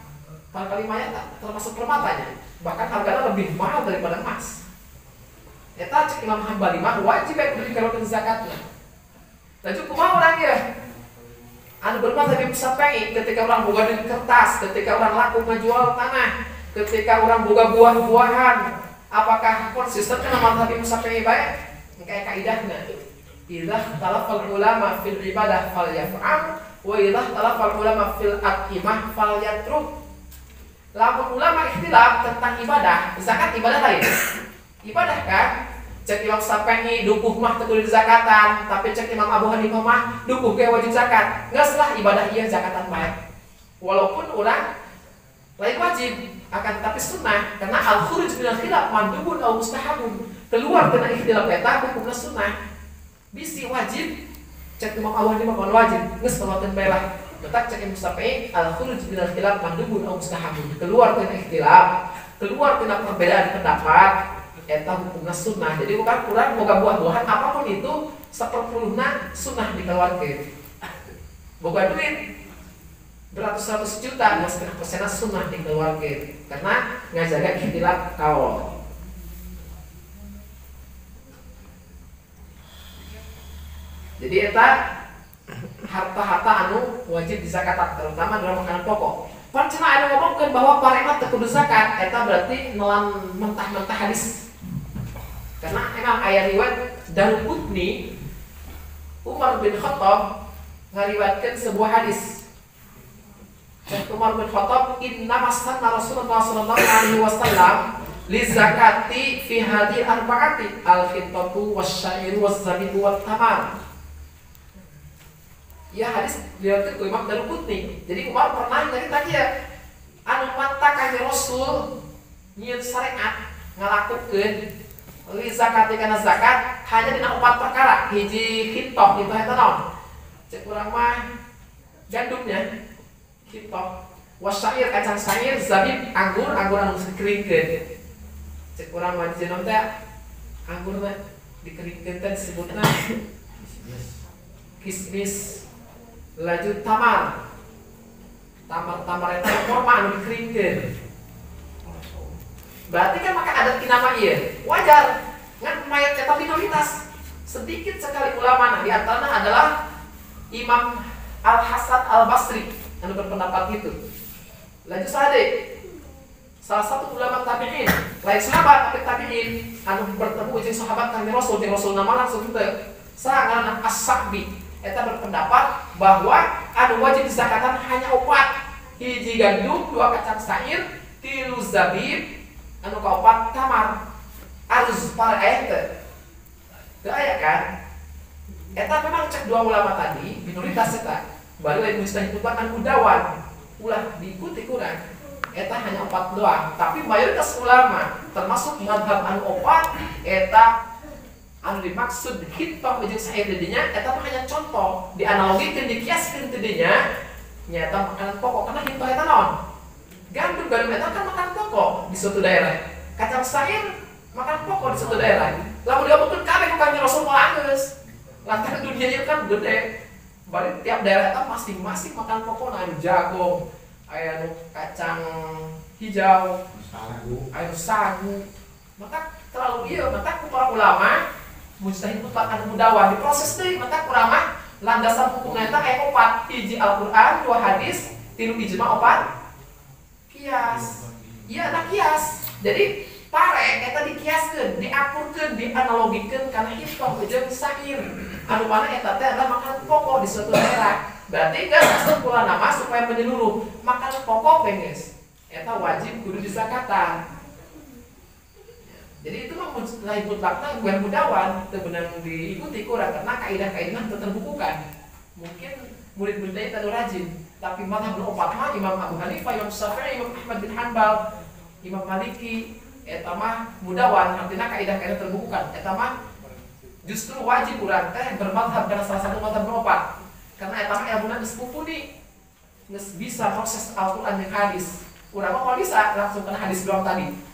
Barangkali mayat termasuk permatanya, bahkan harganya lebih mahal daripada emas. Eta cek Imam Hambali mah wajib kudu dikeluarkan zakatnya. Dan cukup mau orang ya. Anu bermata di Syafi'i ketika orang boga duit kertas, ketika orang laku menjual tanah, ketika orang boga buah-buahan, apakah konsisten dengan mazhab Imam Syafi'i baik? Kayak kaidahnya. Idza talafal ulama fil ibadah falyaf'al wa idza talafal ulama fil aqimah falyatruk. Lamun ulama ikhtilaf tentang ibadah, zakat ibadah lain. Ibadah kan? Cek Imam Syafi'i dukuh mah teu zakatan, tapi cek Imam Abu Hanifah mah dukuh ge wajib zakat. Geus lah ibadah ieu zakatan bae. Walaupun orang lain wajib, akan tetapi sunnah karena al-khuruj minal khilaf mandubun aw mustahabun. Keluar tina ikhtilaf eta hukumna sunnah. Bisi wajib, cek Imam Abu Hanifah mah wajib, geus keluarkeun bae lah. Tetap cek Imam Syafi'i al-khuruj minal khilaf mandubun aw mustahabun. Keluar tina ikhtilaf, keluar tina perbedaan pendapat. Eta hukumna sunnah. Jadi bukan kurang boga buah-buahan apapun itu seperpuluhna sunnah dikeluarkan. Boga duit beratus-ratus juta, nggak setengah persennya sunnah dikeluarkan karena ngajaga ikhtilaf kaul. Jadi eta harta-harta anu wajib dizakatan terutama dalam makanan pokok. Pancena ada ngomongkan bahwa paremat teu kudu zakat, eta berarti nelan mentah-mentah hadis. Karena emang ayat riwayat Daruqutni Umar bin Khattab ngariwayatkeun sebuah hadis. Umar bin Khattab inna masanna Rasulullah sallallahu alaihi wasallam li zakati fi hadhihi arba'ati al-khittatu wasy-syairu waz-zabibu wat-tamar. Ya hadis diriwayatkeun ku Imam Daruqutni. Jadi Umar pernah tadi ya anu mantah ka Rasul nyieun syariat ngalakukeun li zakat kana zakat hanya dina 4 perkara. Hiji khitoh itu eta naon? Cek urang mah gandumnya khitoh, wasyair kacang syair, zabib anggur anu dikeringkeun. Cek urang mah jenong teh anggurna dikeringkeun teh disebutna kismis. Laju tamar eta kurma anu dikeringkeun. Berarti kan maka adat kinama ieu wajar ngan mayat eta minoritas. Sedikit sekali ulama, di antaranya adalah Imam Al-Hasan Al-Basri anu berpendapat itu. Laju sade salah satu ulama tabi'in, lain sahabat tapi tabi'in anu bertemu jeung sahabat Kanjeng Rasul, jeung Rasul nama langsung teu. Saha As-Sa'bi eta berpendapat bahwa anu wajib dizakatan hanya 4. Hiji gandum, 2 kacang syair, 3 zabib, anu kaopat tamar. Arus para ayat teu aya kan? Eta memang cek 2 ulama tadi minoritas eta. Baru lain mustahil anu mudawan ulah diikuti kurang. Eta hanya 4 doang, tapi mayoritas ulama termasuk mazhab anu 4 eta anu dimaksud hitbah jeung syair didinya eta mah hanya contoh, dianalogikeun dikiaskeun teh dinya nyata makanan pokok. Karena hitbah eta naon? Gandum eta kan makanan pokok di suatu daerah. Kacang syair makanan pokok di suatu daerah. Lamun diomongkeun kabeh ku Kanjeng Rasul moal geus. Lantaran dunia ieu kan gede. Bari tiap daerah eta masing-masing makanan pokokna anu jagung, aya anu kacang hijau, anu sagu. Maka terlalu ieu maka ku para ulama mustahil mutlak anu mudawan diproses deui maka urang landasan hukumna eta aya 4. Hiji Al-Qur'an, 2 hadis, 3 ijma, 4 kias. Iya ada kias. Jadi pare eta dikiaskeun, diakurkeun, dianalogikeun kana hitbah jeung syair. Anu mana eta teh adalah makanan pokok di suatu daerah. Berarti geus asup kula nama supaya menyeluruh makanan pokok geus. Eta wajib kudu dizakatan. Jadi itu mah lain mutlakna bukan mudawan, teu beunang diikuti kurang karena kaidah-kaidah teu terbukukan. Mungkin murid-muridnya teu rajin, tapi mazhab opat mah Imam Abu Hanifah, Imam Syafi'i, Imam Ahmad bin Hanbal, Imam Maliki eta mah mudawan, artinya kaidah-kaidah terbukukan. Eta mah justru wajib urang teh bermazhab kana salah satu mazhab opat. Karena eta mah ilmuna geus mumpuni, geus bisa proses Al-Qur'an jeung hadis. Urang mah bisa langsung kana hadis doang tadi.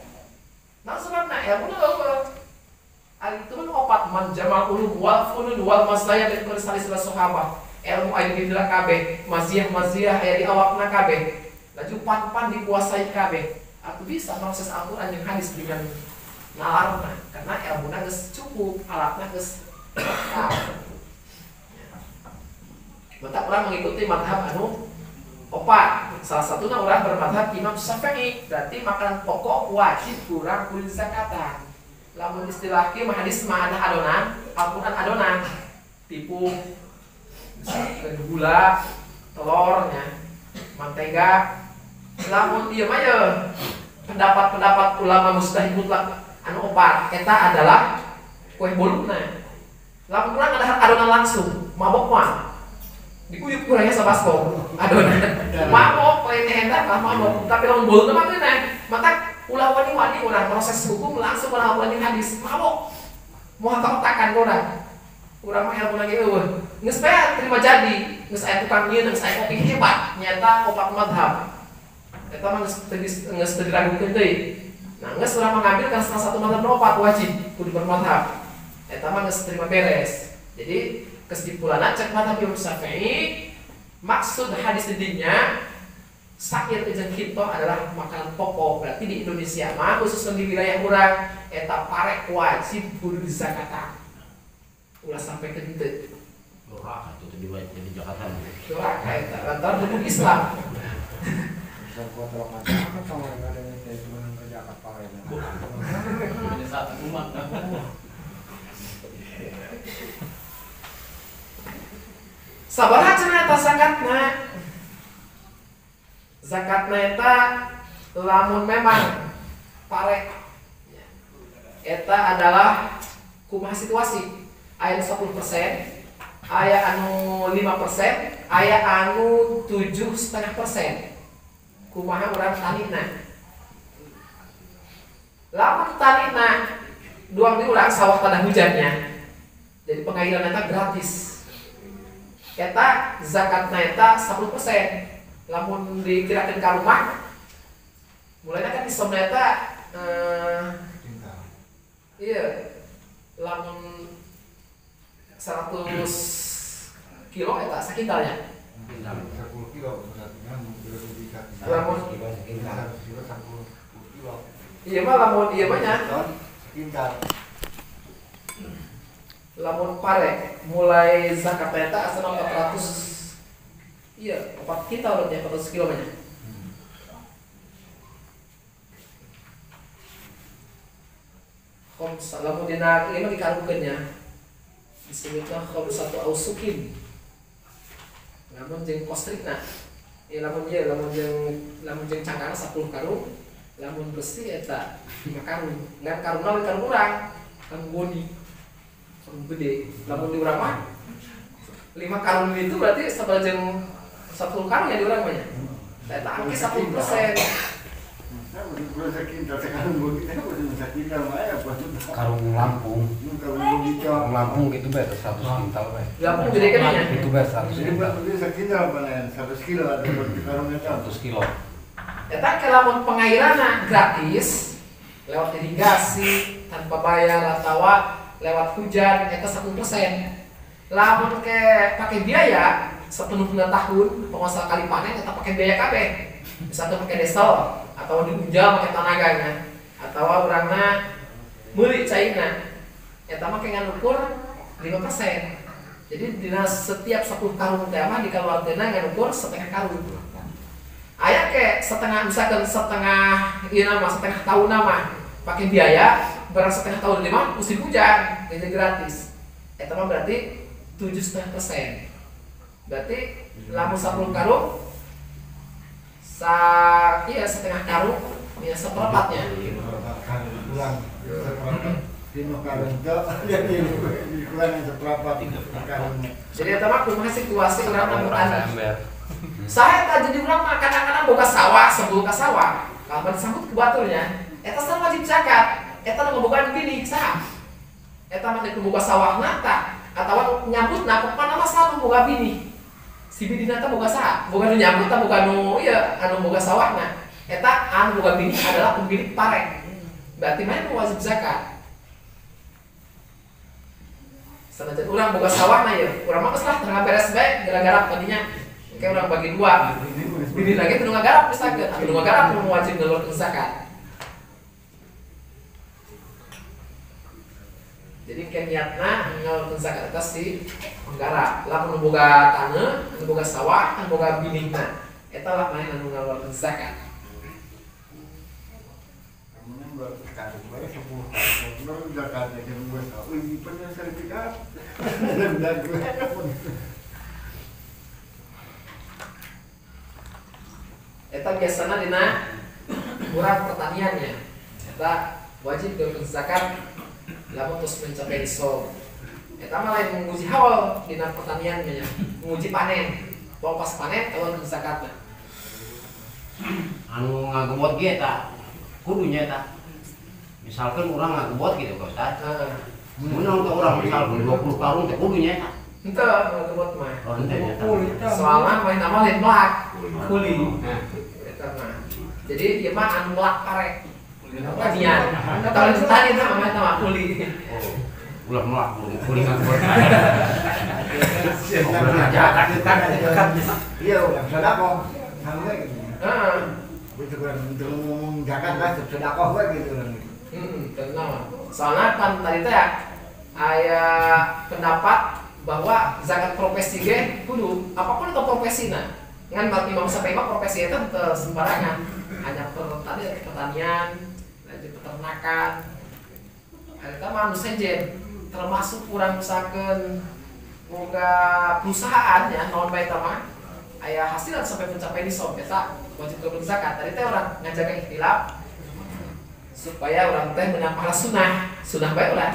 Nah sebabna ilmuna loba. Ari itu mah opat man jamal ulum wal funun wal masaya min kulli salis sahabah. Ilmu aya di dina kabeh, maziah aya di awakna kabeh. laju pan dikuasai kabeh. Aku bisa proses Al-Quran yang hadis dengan nalarna karena ilmunya geus cukup, alatnya geus lengkap. Mata orang mengikuti madhab anu opat. Salah satunya orang bermadhab Imam Syafi'i. Berarti makanan pokok wajib kurang kudu zakatan. Lamun istilah kieu mah hadis mah ada adonan, Al-Quran adonan. Tepung, misalkan gula, telurnya, mentega. Lamun ieu mah ya pendapat ulama mustahil mutlak anu opat eta adalah kue boluna. Lamun kurang ada adonan langsung, mabok mah dikuyuk kurangnya sabasko adonan mabok lain hendak lah mabok, tapi lamun boluna mah teh maka ulah wani urang proses hukum langsung ulah wani hadis mabok moal kaotakan urang mah ilmu lagi eueuh geus bae terima jadi geus aya tukang ieu geus aya kopi hebat nyata opat madhab eta mah geus teu diragukeun deui. Nah geus urang mengambil kan salah satu madhab opat wajib kudu bermadhab eta mah geus terima beres. Jadi kesimpulannya cek madhab Imam Syafi'i maksud hadis didinya sakit jeung kinto adalah makanan pokok. Berarti di Indonesia mah khususnya di wilayah urang eta parek wajib kudu zakatan. Ulah sampai ke dieu. Dorak atuh teh di Jakarta. Dorak eta lantaran hukum Islam. Sabaraha cenah eta zakatna? Zakatna eta lamun memang parek eta adalah kumaha situasi. Aya 10%, aya anu 5%, aya anu 7,5%. Kumaha urang tanina. Lamun tanina duang di urang sawah tanah hujannya. Jadi pengairan eta gratis. Eta zakatna eta 10%. Lamun dikirakeun ka rumah mulainya kan isomna eta iya lamun 100 kilo eta sakintalnya 10 kilo lamun iya mah lamun ieu mah nya sekintar lamun pare mulai zakat eta asal 400 iya 4 kintal berarti 400 kilo banyak. Lamun dina ieu mah dikarungkeunnya disebutna khamsatu ausukin. Lamun jeung kostrikna lamun jeung cangkangna 10 karung, lamun besi eta 5 karung. Ngan karungna karung urang, karung bodi. Karung gede. Lamun di urang mah 5 karung itu berarti sabaraha 10 karung ya di urang mah nya. Eta angke 10%. Karung Lampung. Karung Lampung gitu be 100 kintal be. Lampung gede kan nya. Itu be 100 kintal. 100 kilo ada karungnya 100 kilo. Eta ke lamun pengairanna gratis lewat irigasi tanpa bayar atau lewat hujan eta 1%. Lamun ke pakai biaya sepenuhnya tahun pengusaha kali panen eta pakai biaya kabeh. Bisa tuh pakai diesel atau diunjal pakai tenaganya atau urangna meuli cairna eta mah kengan ukur 5%. Jadi dina setiap 10 karung teh mah dikaluarkeunna ngan ukur setengah karung. Aya ke setengah misalkan setengah ieu mah setengah tahun mah pakai biaya barang setengah tahun lima musim hujan jadi gratis. Eta mah berarti 7,5%. Berarti lamun 10 karung iya setengah karung ya seperempatnya. Pulang seperempat. Dino karung itu jadi kurang seperempat karungnya. Jadi eta mah kumaha situasi urang lamun saya tak jadi urang mah kadang-kadang boga sawah sebelum ka sawah. Kalau disambut ke baturnya, eta sama wajib zakat. Eta nu ngebogaan bini saha? Eta mah nek boga sawah nata atawa nyambutna pokona mah selalu boga bini. Si bini nata boga saha? Boga nu nyambut ta boga nu ieu anu boga sawahna. Eta anu boga bini adalah pemilik parek. Berarti mah wajib zakat. Sanajan urang boga sawahna ieu, urang mah geus lah tengah beres bae gara-gara tadinya kayak orang bagi dua. Ini udah Bini lagi teu ngagarap misalkan, atuh ngagarap nu wajib ngeluarkeun zakat. Jadi niatna ngeluarkeun zakat eta si menggarap. Lamun nu boga taneuh, nu boga sawah, nu boga binihna, eta lah main anu ngeluarkeun zakat. Kemudian baru sekarang, baru 10 tahun, baru zakatnya yang gue tahu, ini punya sertifikat. Dan gue Eta biasana dina urang pertaniannya. Eta wajib ngeluarkeun zakat lamun tos mencapai nisab. Eta mah lain menguji haul dina pertaniannya nya, menguji panen. Pol pas panen ngeluarkeun zakatna. Anu ngagebot ge eta kudunya eta. Misalkan urang ngagebot gitu Pak Ustaz. Mun untuk urang misalkan 20 karung teh kudunya eta. Henteu ngagebot mah. Oh, henteu nya eta. Soalna main nama lain melak, kuli. Nah, Eta mah. Jadi ieu mah anu melak karek. Pertanian. Kalau itu tadi nama kuli. oh. Ulah melak kuling ngagebot. iya udah sedekah sama gitu. Heeh. Begitu kan untuk ngomong zakat lah sedekah we gitu kan. Tenang. Soalnya kan tadi teh aya pendapat bahwa zakat profesi ge kudu apapun itu profesina. Ngan Imam Syafi'i mah profesi eta teu sembarangan. Hanya pertanian, lanjut peternakan. Eta mah anu sejen termasuk urang misalkeun boga perusahaan ya naon bae eta mah aya hasilan sampai mencapai nisab eta wajib kudu zakat. Tadi teh urang ngajaga ikhtilaf supaya orang teh menang pahala sunnah bae ulah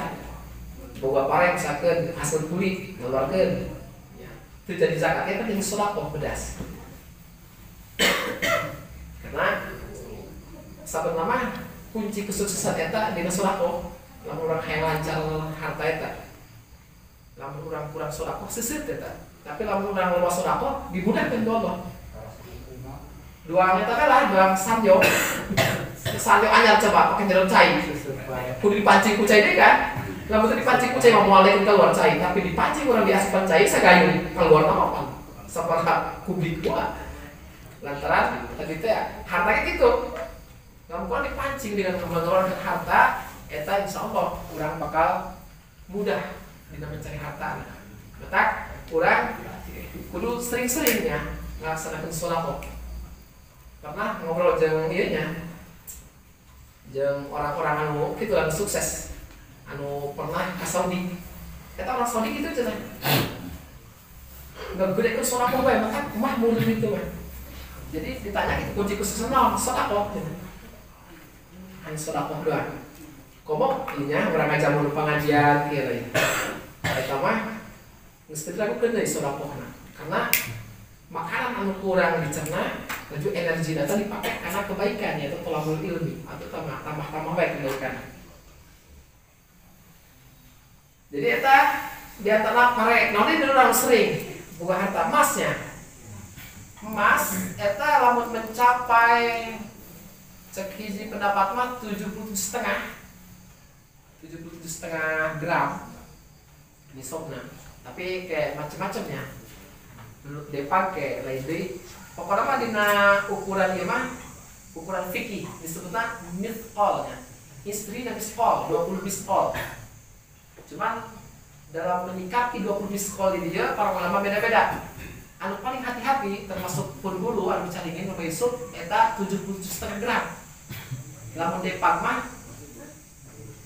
boga pareng misalkeun hasil kulit ngeluarkeun ya itu jadi zakatnya kan jadi sedekah bedas karena saben nama kunci kesuksesan eta dina sedekah lamun urang hayang lancar harta eta lamun urang kurang sedekah seuseut eta tapi lamun urang loba sedekah dimudahkeun ku Allah doang eta kan lah doang sanjo sanjo anyar coba pakai jeruk cai kudu dipancing ku cai deh kan lamun teu dipancing ku cai mah moal keluar cai tapi dipancing urang diasupan cai sagayung keluar mah apa saperha kubik gua lantaran tadi teh harta kitu lamun kurang dipancing dengan mengeluarkan harta eta insyaallah urang bakal mudah dina mencari harta maka urang kudu sering-seringnya ngelaksanakeun sedekah pernah ngobrol jeung ieu nya jeung orang-orang anu kitu anu sukses anu pernah ka Saudi eta orang Saudi kitu cenah nggedekeun sedekah bae maka mah murid itu mah jadi ditanya itu kunci kesuksesan naon sedekah hanya sedekah doang komo inya urang ngajamun pengajian kieu teh eta mah geus teu dilakukeun deui sedekahna karena makanan anu kurang dicerna laju energi data dipakai karena kebaikan yaitu tolabul ilmi atau tambah baik kebaikan. Jadi eta di antara parek naon dulu orang sering boga harta emasnya. Emas eta lamun mencapai cek hiji pendapat mah 77,5 gram nisabna. Tapi kayak macam-macamnya. Menurut Depan kayak lain deui pokoknya mah dina ukuran ieu mah ukuran fikih disebutna mithqal nya. Istri dan mithqal 20 mithqal. Cuman dalam menyikapi 20 mithqal ini dia para ulama beda-beda. Anu paling hati-hati termasuk pun guru anu caringin nu Yusuf eta 77,5 gram. Lamun Depan mah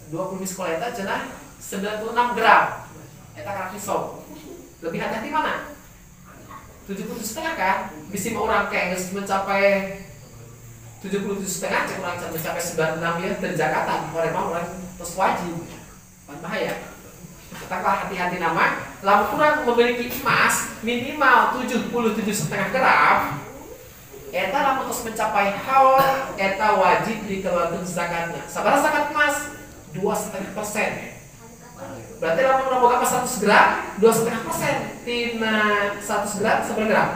20 mithqal eta cenah 96 gram. Eta kana nisab. Lebih hati-hati mana? 77,5 kan, bisa orang kayak mencapai 77,5 cek orang mencapai 96 ya terjakatan orang mau orang terus wajib bahaya. Katakanlah hati-hati nama, lamun kurang memiliki emas minimal 77,5 gram, eta lamun terus mencapai haul, eta wajib dikeluarkan zakatnya. Sabaraha zakat emas 2,5%. Berarti lamun urang boga 100 gram 2,5% tina 100 gram seberapa gram?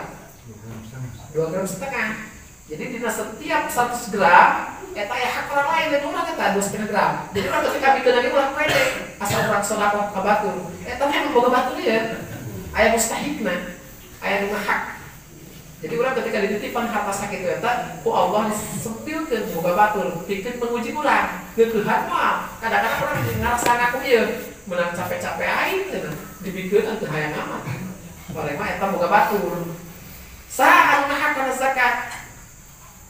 2,5 gram. Jadi tina setiap 100 gram eta ya hak orang lain dan urang eta 2,5 gram. Jadi urang ketika bikin ini ulah pede asal urang sedekah ka batur. Eta mah boga batur ya. Aya mustahikna, aya nu hak. Jadi orang ketika dititipan harta sakit eta ku Allah sempilkeun boga batur pikeun menguji urang ngeukehan mah kadang-kadang orang ngarasa ngaku ieu menang capek-capek aing cenah dibikeun teu hayang amat bareng mah eta boga batur saha anu naha kana zakat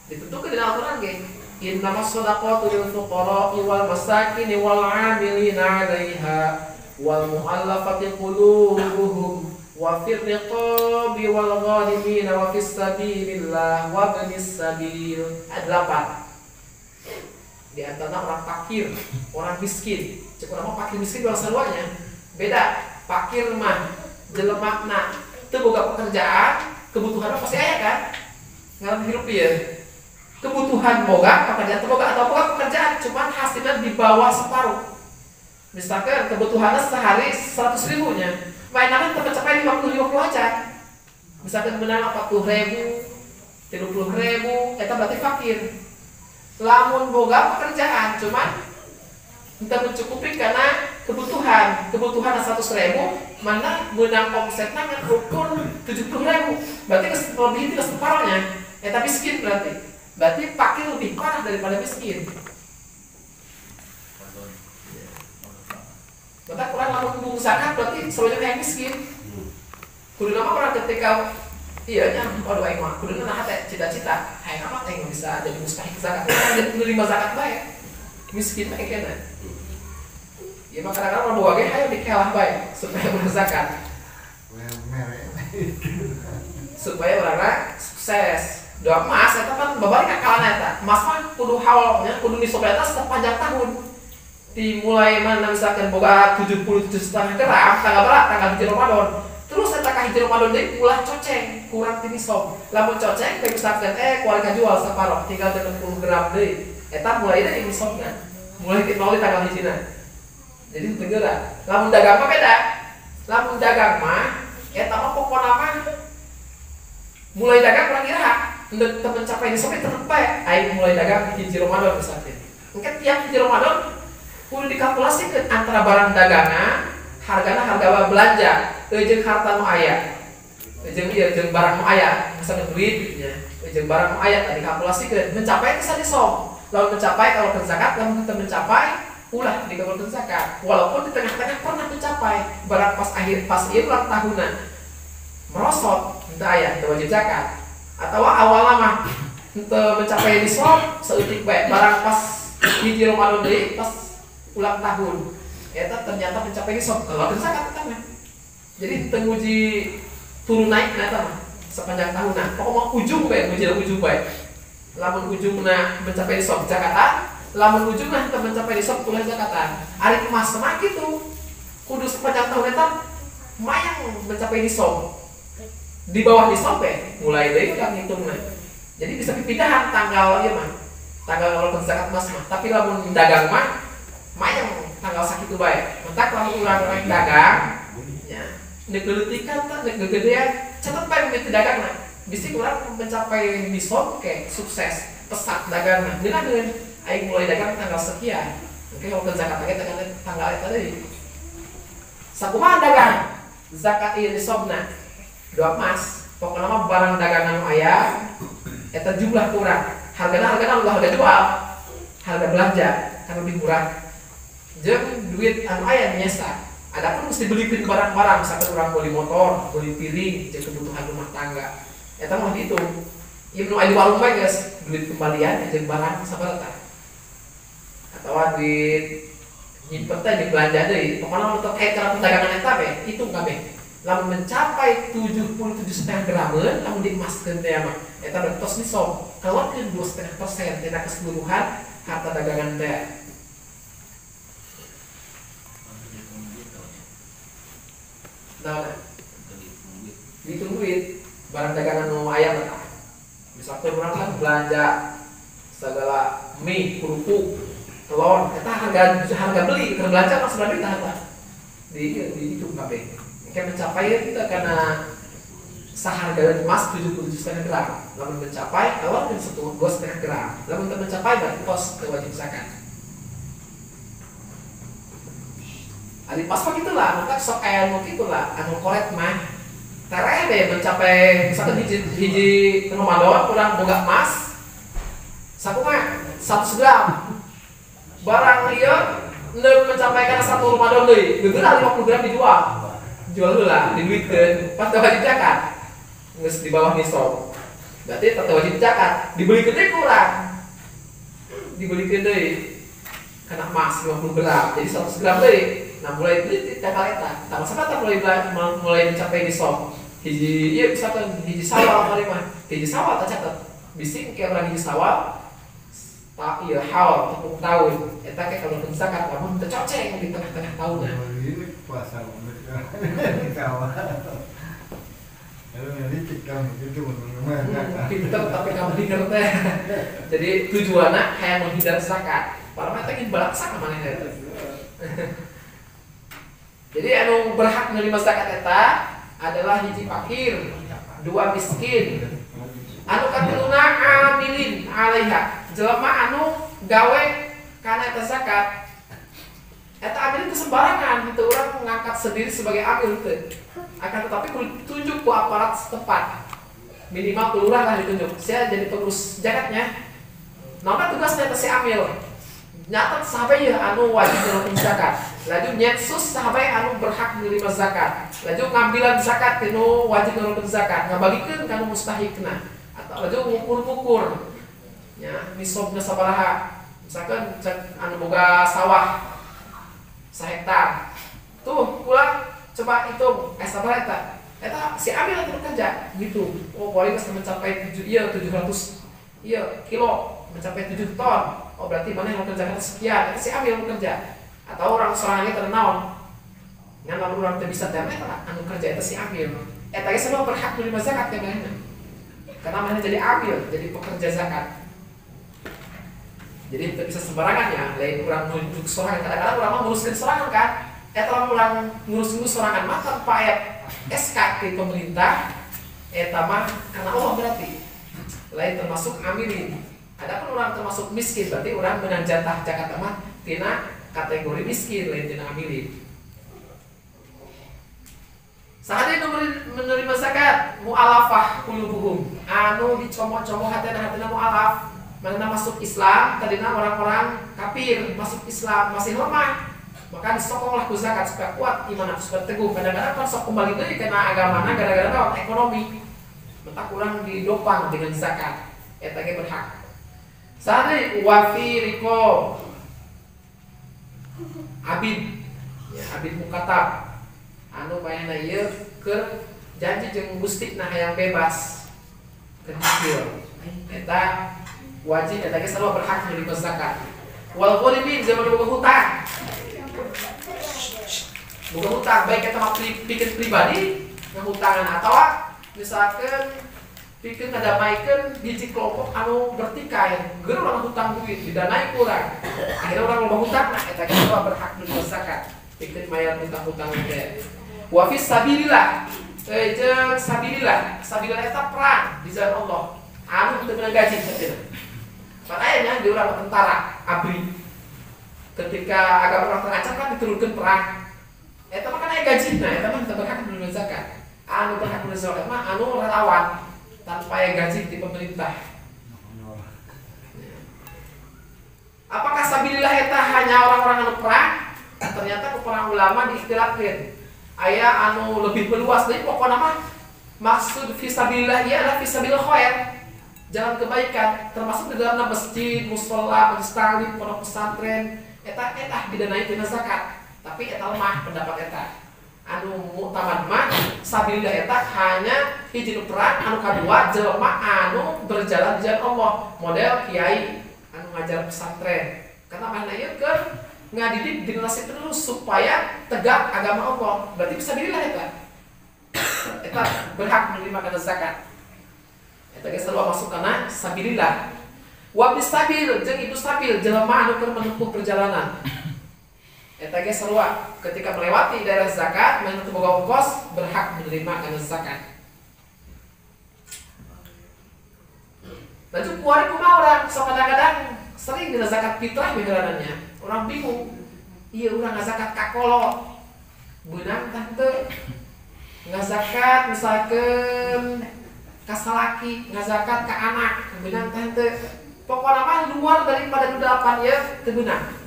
ditentukeun dina Al-Qur'an ge innamas shadaqatu lil fuqara'i wal masakin wal 'amilina 'alaiha wal mu'allafati qulubuhum wa fir riqabi wal gharimin wa fis sabilillah wa ibnis sabil. Ada 8. Di antara orang fakir, orang miskin. Cek urang mah fakir miskin bahasa luarnya. Beda. Fakir mah jelemakna teu boga pekerjaan, kebutuhan pasti aya kan? Ngaran hirup ieu. Kebutuhan boga pekerjaan teu boga atau boga pekerjaan cuman hasilnya di bawah separuh. Misalkan kebutuhannya sehari 100.000 nya. Mainan tercapai 50 aja. Misalkan menang 40.000, 30.000, eta berarti fakir. Lamun boga pekerjaan, cuman kita mencukupi karena kebutuhan 100.000, mana menang omsetna ngan ukur 70.000, berarti lebih itu separuhnya. Eta miskin berarti fakir lebih parah daripada miskin. Maka kurang lamun kudu zakat berarti seluruhnya yang miskin. Kudu nama orang ketika iya nya waduh aing mah kudu nah teh cita-cita hayang amat aing bisa jadi mustahik zakat. Jadi menerima zakat bae. Miskin mah kena. Ya maka kadang-kadang orang boga ge hayang dikelah bae supaya berzakat. Supaya orangna sukses. Doa emas eta kan babari kakalan eta. Emas mah kudu haulnya kudu disobel eta sepanjang tahun. Dimulai mana misalkan boga 77,5 gram tanggal berapa tanggal 7 Ramadan terus eta ka 7 Ramadan deui ulah coceng kurang ti nisab lamun coceng kayak misalkan kualitas jual saparok tinggal 30 gram deui eta mulai deui nisabna mulai di tanggal hijina jadi tegera lamun dagang mah beda lamun dagang mah eta mah pokona mah mulai dagang kurang iraha untuk mencapai nisab teh tetep bae aing mulai dagang di 7 Ramadan misalkan engke tiap 7 Ramadan kudu dikalkulasikan antara barang dagangan, hargana harga belanja, jeung harta nu aya. Jeung barang nu aya, misalnya duit gitu nya. Jeung barang nu aya tadi kalkulasikan mencapai ke nisab. Lalu mencapai kalau zakat, lalu kita mencapai ulah dikabulkan zakat. Walaupun di tengah-tengah pernah mencapai barang pas ulang tahunan merosot henteu aya henteu wajib zakat. Atau awalna mah henteu mencapai nisab saeutik bae barang pas hiji Ramadan deui pas ulang tahun, eta ternyata mencapai nisab kalau zakat eta mah. Jadi tenguji turun naik eta mah sepanjang tahun. Pokoknya ujung bae, ujung bae. Lamun ujungna mencapai nisab zakatan, lamun ujungna teu mencapai nisab ulah zakatan. Ari emas mah kitu. Kudu sepanjang tahun eta mayang mencapai nisab. Di bawah nisab mulai deui kan hitungna. Jadi bisa dipindahan tanggal ieu mah. Tanggal kalau zakat emas mah, tapi lamun dagang mah mayang tanggal sakitu bae. Mentak lamun urang dagang nya nek leutikan tah nek gegedean catet bae mimiti dagangna. Bisi urang mencapai nisab ke sukses pesat dagangna. Geuna aing mulai dagang tanggal sekian. Oke kalau zakat lagi tanggal eta deui. Sakumaha dagang? Zakat ieu nisabna 2 emas. Pokona mah barang dagangan nu aya eta jumlah kurang. Harga harga jual. Harga belanja kan lebih murah. Jeung duit anu aya nyesa. Adapun mesti belikeun barang-barang, misalkan urang beli motor, beli piring, jeung kebutuhan rumah tangga. Eta mah dihitung. Ieu nu aya di warung bae geus, duit kembalian jeung barang sabaraha. Atawa duit nyimpen teh dibelanja deui. Pokona untuk kana perdagangan eta bae, hitung kabeh. Lamun mencapai 77,5 grameun, lamun diemaskeun teh mah eta berarti tos nisab. Keluarkeun 2,5% tina keseluruhan harta dagangan teh. Nah, dihitung duit barang dagangan nu aya tah. Misalkan urang kan belanja segala mie, kerupuk, telur, eta harga beli keur belanja mah sebenarnya tah. Dihitung kabeh. Kayak mencapai kita karena seharga emas 77,5 gram. Lamun mencapai awal kan 2,5 gram. Lamun tak mencapai berarti pos wajib zakat. Ari pas mah gitulah, maka sok aya anu gitulah, anu koret mah tereh deh mencapai misalkan hiji Ramadan kurang boga emas sakumaha 100 gram barang lieu neuk mencapai kana 1 Ramadan deui geura 50 gram dijual heula diduitkeun pas teu wajib zakat geus di bawah nisab berarti teu wajib zakat dibelikeun deui kurang dibelikeun deui kana emas 50 gram jadi 100 gram deui nah mulai deui tanggal eta tanggal sabaraha mulai mencapai nisab hiji ieu misalkan hiji sawal kali mah hiji sawal tak catet bising ke orang hiji sawal tak ieu haul tepung tahun eta ke kalau zakat lamun teu coceng di tengah-tengah tahun Ini puasa mereka. Kawan. Kalau ngelitik kamu itu menurut pinter tapi kamu pinter teh jadi tujuanna hayang menghindar zakat para mah teh ingin balaksana manehna jadi anu berhak menerima zakat eta adalah hiji fakir, 2 miskin. Anu katiluna amilin alaiha. Jelema anu gawe kana eta zakat. Eta amilin teu sembarangan, teu urang ngangkat sendiri sebagai amil teu. Akan tetapi kudu ditunjuk ku aparat setempat. Minimal kelurahan lah ditunjuk. Saya jadi pengurus zakatnya. Namun tugasnya eta si amil. Nyatet sahabat ya anu wajib menerima zakat. Laju nyetsus sahabat anu berhak menerima zakat. Laju ngambilan zakat tinu wajib menerima zakat. Ngabagikeun kanu mustahikna. Atau laju ngukur-ngukur. Ya, nisabna sabaraha. Misalkan anu boga sawah 1 hektar. Tuh, pulang coba hitung sabaraha eta. Eta si ambil atuh kerja gitu. Oh, poin geus mencapai 700 kilo, mencapai 7 ton. Oh berarti mana yang mengerjakan sekian, itu si ambil bekerja atau orang sorangannya ternaon yang lalu orang bisa temet lah, anu kerja itu si ambil eta ge semua berhak menerima zakat ya mana karena mana jadi ambil, jadi pekerja zakat jadi tidak bisa sembarangan ya, lain orang menunjuk sorangan kadang-kadang orang mau nguruskan sorangan kan eta orang ngurus sorangan mah tanpa SK ke pemerintah eta mah karena Allah berarti lain termasuk amilin. Adapun orang termasuk miskin berarti orang menang jatah zakat mah tina kategori miskin lain tina amilin. Sahade menerima zakat mu'alafah qulubuhum anu dicomot-comot hatena mu'alaf mana masuk Islam tadina orang-orang kafir masuk Islam masih lemah maka disokonglah ku zakat supaya kuat iman supaya teguh kadang-kadang kan sok kembali deui kana agamana gara-gara naon ekonomi mentak urang didopang dengan zakat eta ge berhak. Sahade wafi riko abid ya abid mukatab anu bayana ieu keur janji jeung Gusti nah hayang bebas keur kecil eta wajib eta ge sarua berhak menerima zakat wal ghorimin zaman boga hutang baik eta mah pikeun pribadi ngahutangan atawa misalkan bikin ngadamaikeun hiji kelompok anu bertikai geus urang hutang duit didanai kurang akhirnya orang loba hutang nah eta ge berhak menerima zakat bikin mayar hutang-hutang teh wa fis sabilillah jeung sabilillah eta perang di jalan Allah anu teu meunang gaji sateuna makanya di urang tentara ABRI ketika agama orang terancam kan diturunkeun perang eta mah kan aya gajina eta mah teu berhak menerima zakat anu berhak menerima zakat mah anu relawan tanpa ya gaji di pemerintah. Apakah sabilillah eta hanya orang-orang anu perang? Ternyata para ulama diikhtilafkeun. Aya anu lebih meluas dari pokokna mah maksud fisabilillah ieu adalah fisabilil khair. Jalan kebaikan termasuk di dalamna masjid, mushola, majelis taklim, pondok pesantren eta didanai dina zakat. Tapi eta lemah pendapat eta. Anu muktamad mah sabilillah eta hanya hiji nu perang anu kadua jelema anu berjalan di jalan Allah model kiai anu ngajar pesantren karena mana ieu keur ngadidik generasi penerus supaya tegak agama Allah berarti sabilillah eta berhak menerima kana zakat eta geus sarua masuk kana sabilillah wa bisabil jeung ibu sabil jelema anu keur menempuh perjalanan eta ge sarua ketika melewati daerah zakat mana teu boga ongkos berhak menerima kana zakat. Lanjut kuari kumaha urang sok kadang-kadang sering dina zakat fitrah migeranannya. Urang bingung. Ieu urang ngazakat ka kolot. Beunang tah teu. ngazakat misalkan kasalaki, ngazakat ke anak, kebenang tante. Pokoknya mah luar daripada 8 ya kebenang.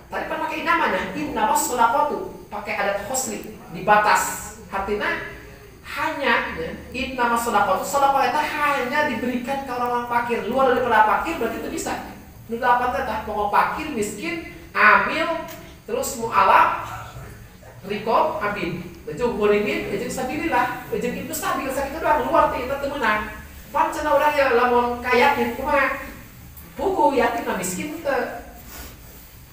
Tadi kan pakai namanya, nama sodaqatu, pakai adat khosli, dibatas. Artinya hanya nama sodaqatu, sodaqah itu hanya diberikan ke orang-orang fakir. Luar daripada fakir berarti itu bisa. 8 tetap, pokok fakir, miskin, amil, terus mu'alaf, rikob, abid. Baju gorimin, baju sabilillah, baju itu stabil, sakit doang luar itu temenang. Pancen orang ya lamun kayatin kumaha. Buku yatim na miskin teh.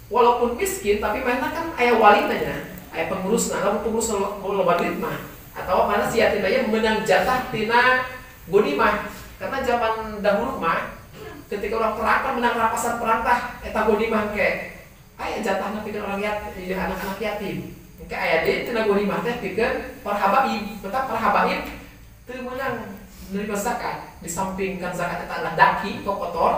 Walaupun miskin tapi mana kan aya walinanya, aya pengurusna, lamun pengurus loba duit mah. Atau mana si yatim aya menang jatah tina gonimah. Karena zaman dahulu mah ketika orang perang kan menang rampasan perang tah eta gonimah ke aya jatahna pikeun orang yatim, anak-anak yatim. Engke aya deui tina gonimah teh pikeun parhabaib, tetap parhabaib teu meunang menerima zakat. Di samping kan zakat itu adalah daki kok kotor,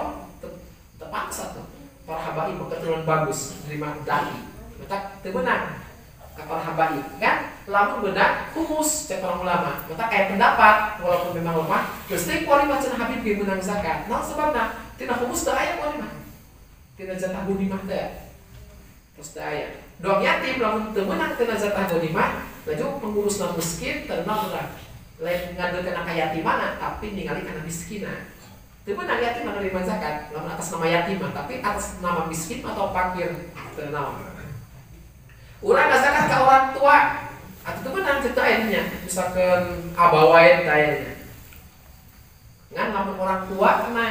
terpaksa tuh para habaib keturunan bagus menerima daki, maka temenang para habaib kan, lamun benar humus cek orang ulama, maka kayak pendapat walaupun memang lemah, pasti kuali macam habib dia menang zakat. Nah sebabnya tidak humus dah ayat kuali mah, tidak jatah gunimah dah, terus dah ayat. Doang yatim lamun temenang tidak jatah gunimah, laju pengurus non miskin tenang benar. Lain ngambil kena kayatiman, tapi ninggalin kena miskinan. Itu pun yatim menerima zakat, lamun atas nama yatim, tapi atas nama miskin atau fakir terkenal. Urang zakat ke orang tua, atau itu pun nanti airnya, misalkan abawain airnya. Ngan lamun orang tua kena,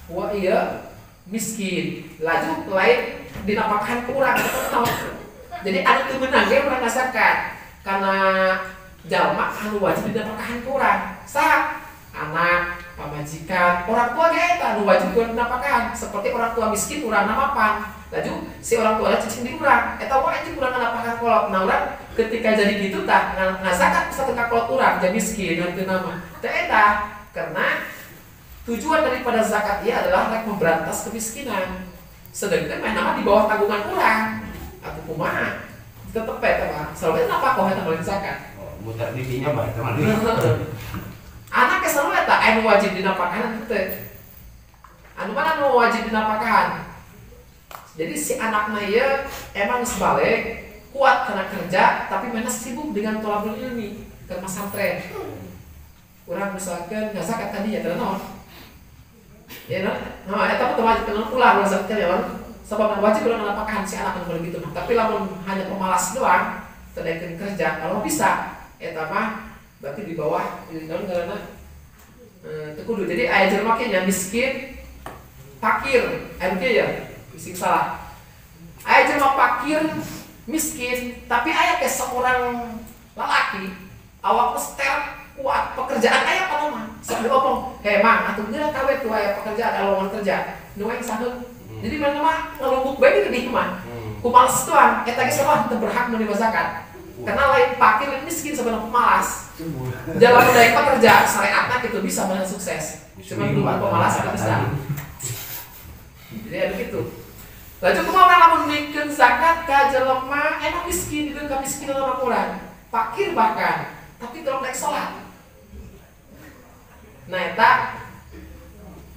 tua iya miskin, laju lain dinapakkan kurang, terkenal. Jadi ada itu menang dia orang zakat, karena jalma anu wajib didapatkan kurang sah anak pamajikan orang tua ge eta anu wajib didapatkan seperti orang tua miskin urang namapan laju si orang tua cicing di urang eta wajib urang didapatkan kolot. Nah urang ketika jadi gitu tah ngazakat satu kolot urang jadi miskin dan teu nama teh eta karena tujuan daripada zakat ia adalah rek memberantas kemiskinan sedangkan main nama di bawah tanggungan urang atuh kumaha tetep eta mah soalnya kenapa kok eta boleh zakat muter bibinya baik teman. Anak selalu eta anu wajib dinapakahan teh. Anu mana anu wajib dinapakahan. Jadi si anaknya ya emang sebalik kuat karena kerja tapi mana sibuk dengan tolabul ilmi ke pesantren. Urang misalkan zakat tadi ya ternon. Ya nah eta teh wajib ternon pula zakat ya sebab wajib urang dinapakahan si anak anu begitu mah. Tapi lamun hanya pemalas doang sedangkan kerja kalau bisa eta mah berarti di bawah ini daun karena tekudu. Jadi ayat jelema nya miskin, fakir, ayat ya fisik salah. Ayat jelema fakir, miskin, tapi ayat seorang lelaki awak pester kuat pekerjaan ayat apa mah? Sok diomong, "Heh mang, atuh geura kawe tuh aya pekerjaan lowongan kerja." Nu aing saheung. Jadi mana mah ngelumbuk bae di dieu mah. Ku males doang, eta ge sabah teu berhak menerima zakat. Karena lain fakir dan miskin sebenarnya pemalas. Jalan dari pekerja syariatnya itu bisa benar sukses. Cuma belum pemalas nggak bisa. Jadi ada gitu. Lalu cuma orang lamun bikin zakat ke jelema emang miskin itu ke miskin orang kurang, fakir bahkan, tapi terus naik sholat. Nah eta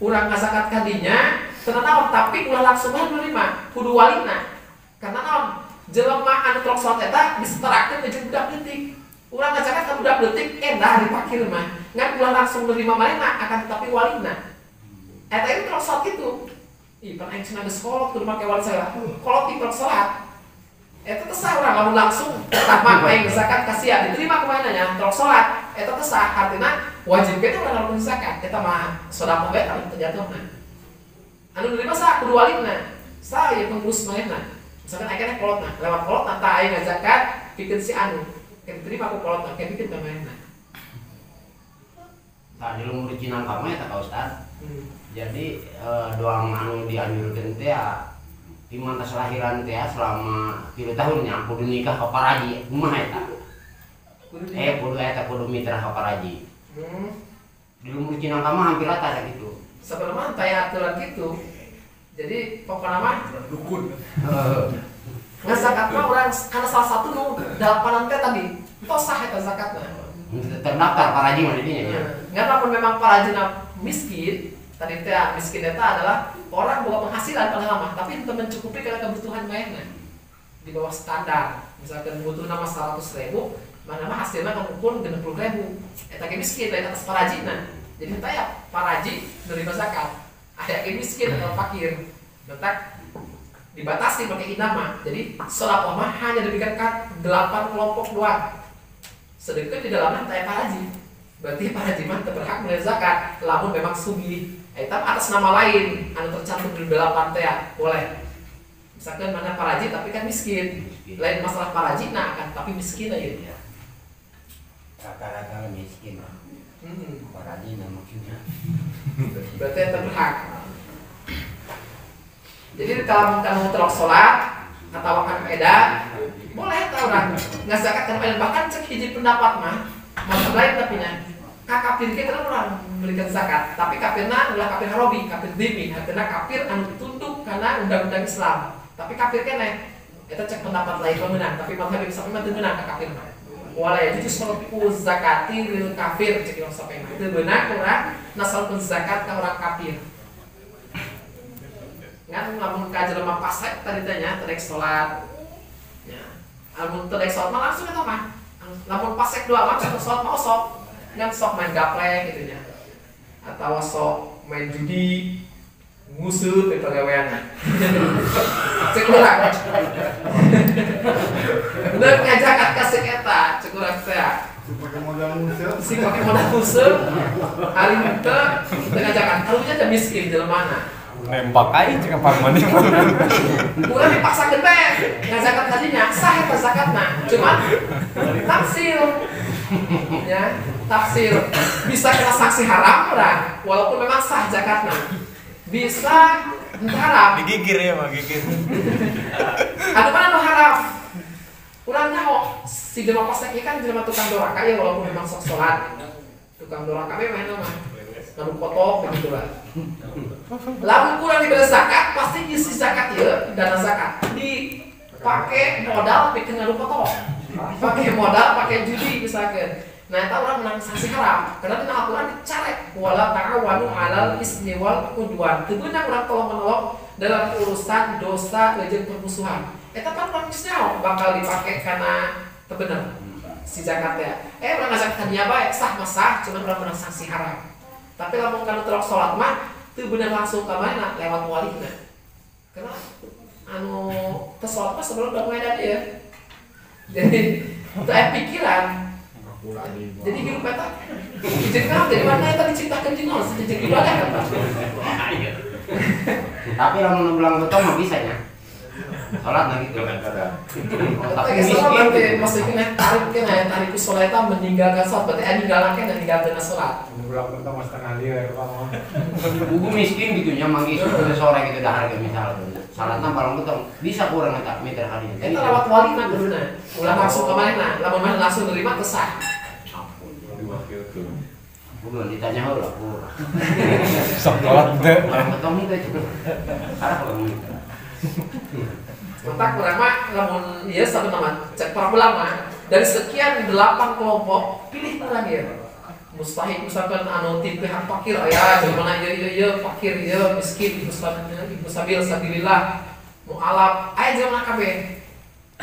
urang zakat kadinya, tenang tapi ulah langsung menerima kudu walina. Karena naon jelema anu trok sholat eta disetarakeun jeung budak leutik. Urang ngajakan ka budak leutik endah di fakir mah. Ngan ulah langsung nerima marena akan tetapi walina. Eta itu trok sholat itu. Ih, pan aing cenah geus kolot kudu make wali saya. Kolot di trok sholat. Eta teh sah urang lamun langsung pertama aing zakat ka sia diterima kumaha nya trok sholat. Eta teh sah artina wajib kita urang lamun zakat. Eta mah sedekah bae anu terjatuhna. Anu nerima sah kudu walina. Sah ya pengurus marena. Misalkan akhirnya kolot nah, lewat kolot nah tak aing zakat bikin si anu, kan terima aku kolot nah, kayak bikin kemarin nah. Tadi lu murid Cina kamu ya tak Ustaz. Jadi doang anu dianjurkeun teh ya di masa kelahiran teh selama 3 tahunnya kudu nikah ka paraji, kumaha eta? Kudu eta kudu mitra ka paraji. Di murid Cina kamu hampir rata ada gitu. Sebenarnya taya aturan gitu. Jadi pokoknya mah dukun. Ngazakat mah orang karena salah satu nu dalapanan teh tadi. sah eta zakatna. Terdaftar paraji mah didinya nya. Ngan lamun memang parajina miskin, tadi teh miskin eta adalah orang boga penghasilan pada lama tapi itu mencukupi karena kebutuhan mainnya di bawah standar. Misalkan butuh nama 100.000, mana mah hasilnya kan ukur 60.000. Eta ge miskin lain atas parajina. Jadi kita ya paraji nerima zakat. Ada yang miskin atau fakir. Letak dibatasi pakai inama. Jadi sedekah mah hanya diberikan 8 kelompok doang. Sedekah di dalamnya tanya paraji. Berarti paraji mah berhak menerima zakat. Lamun memang sugih. Eta atas nama lain anu tercantum di 8 teh boleh. Misalkan mana paraji tapi kan miskin. Lain masalah paraji nah kan tapi miskin aja. Rata-rata miskin. Paraji nah maksudnya. Berarti eta berhak. Jadi kalau kamu telok sholat atau makan eda boleh tahu orang nggak zakat kan bahkan cek hiji pendapat mah macam lain tapi nya kakapir kita kan orang memberikan zakat tapi kapirna adalah kapir harobi kapir dimi karena kapir anu tunduk karena undang-undang Islam tapi kapir kene kita cek pendapat lain menang tapi mazhab bisa memang menang ke kapir mah walaya itu selalu zakati lil kafir cek yang sampai itu benar orang nasal pun zakat ke orang kafir kan lamun ka jelema pasek tadi tanya terek salat ya lamun terek salat mah langsung eta mah lamun pasek doa mah satu salat mau sok ngan sok main gaple gitu nya atau sok main judi ngusut di pagawean cek urang bener ngajakat ka sek eta cek urang teh pakai modal musuh. si pakai modal musuh hari teu ngajakan karunya teh miskin jelemana nembak aja cek parman ini. Ulah dipaksa gede, nggak zakat tadinya sah eta zakatna, cuman tafsir, ya tafsir bisa kena sanksi haram orang, walaupun memang sah zakatna, bisa haram. Digigir ya mah gigir. Anu mana nu haram? Urang nyaho si jelema pasek ieu kan jelema tukang doraka ya walaupun memang sok salat, tukang doraka memang mah lalu potong begitu lah. Lalu kurang diberi zakat, pasti isi zakat ya, dana zakat dipakai modal bikin lalu potong, pakai modal, pakai judi misalkan. Nah itu orang menang sanksi haram, karena di Al-Quran dicarek wala ta'awanu alal ismi wal udwan. Kebenar orang tolong menolong dalam urusan dosa dan permusuhan. Itu kan orang misal bakal dipakai karena terbenar si zakatnya. Orang zakat tadinya baik sah masah, cuma orang menang sanksi haram. Tapi lamun kana terok salat mah teu bener langsung ka mana lewat walina. Karena anu teu salat mah sebelum udah ngadat ya. Jadi teu aya pikiran. Jadi hidup eta jeung ka jadi mana eta diciptakeun jeung naon sejak ibadah kan. Tapi lamun bilang betul mah bisa nya. Salat lagi kadang-kadang. Tapi salat teh maksudnya tarik ku salat eta meninggalkan salat berarti ninggalkeun dan ninggalkeun salat. Bulan pertama setengah dia ya Pak. Buku miskin gitu nya manggis ke sore gitu dah harga misal. Salatna paling betul bisa kurang eta meter hari. Eta lewat walina kuduna. Ulah langsung ka manehna, lamun maneh langsung nerima teu sah. Belum ditanya heula kurang. Sok salat teh. Paling betul itu. Karena kalau gitu. Maka kurang mah lamun ieu sabeuna cek para ulama dari sekian 8 kelompok pilih orang ya. Mustahik misalkan anu ti pihak fakir aya mana ieu fakir ieu miskin ibu sabil sabilillah mualaf aya jelema kabeh.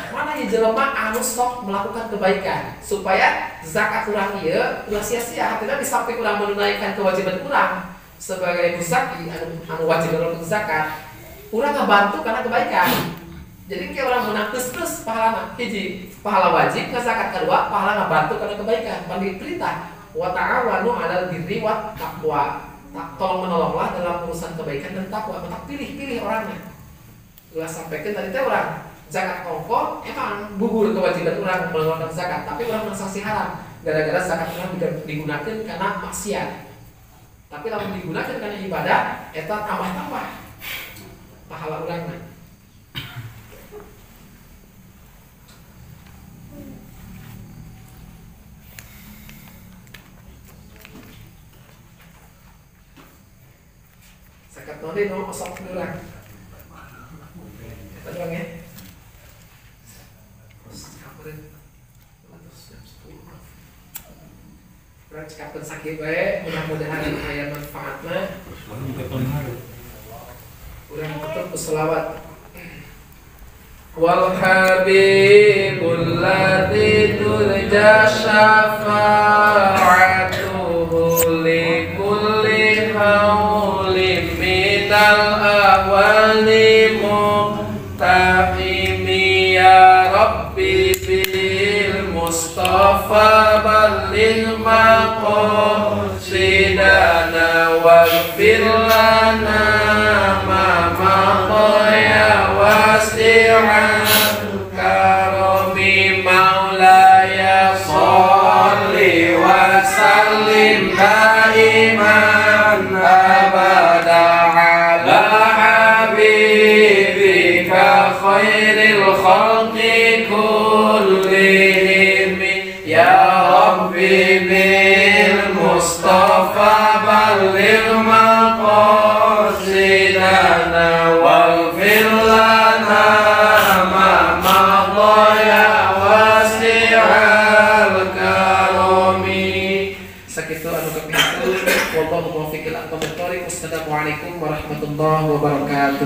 Mana ieu jelema anu sok melakukan kebaikan supaya zakat urang ieu ulah sia-sia hatina disamping urang menunaikan kewajiban urang sebagai musaki anu wajib menunaikan zakat urang ngabantu karena kebaikan. Jadi kayak orang menang terus pahala hiji pahala wajib zakat kedua pahala ngabantu karena kebaikan pandi perintah wa ta'awanu 'alal birri wat taqwa. Tolong menolonglah dalam urusan kebaikan dan takwa. Maka pilih-pilih orangnya. Ulah sampaikan tadi teh orang zakat ongko emang gugur kewajiban orang mengeluarkan zakat, tapi orang mensanksi haram gara-gara zakat orang digunakan karena maksiat. Tapi lamun digunakan karena ibadah eta tambah-tambah pahala urangna. Zakat node no osok durang. Eta doang ya. Terus kapureun. Kurang cekapan sakit baik, mudah-mudahan aya manfaatna. Kurang tetap berselawat. Wal habibul ladzi turja syafa'atuhu li kulli haulin minal awali muqtahimi ya rabbi bil mustafa balil maqsidana waghfir lana ma maqaya wasi'an karami maulaya sholli wa sallim daiman abada ala habibika khairil khalqi kullihim ya rabbi bil mustafa balligh maqasidana waghfir lana ma madaya wasi'al karami. Sakitu anu kapitu wallahu muwaffiq ila aqwamit thoriq. Wassalamualaikum warahmatullahi wabarakatuh.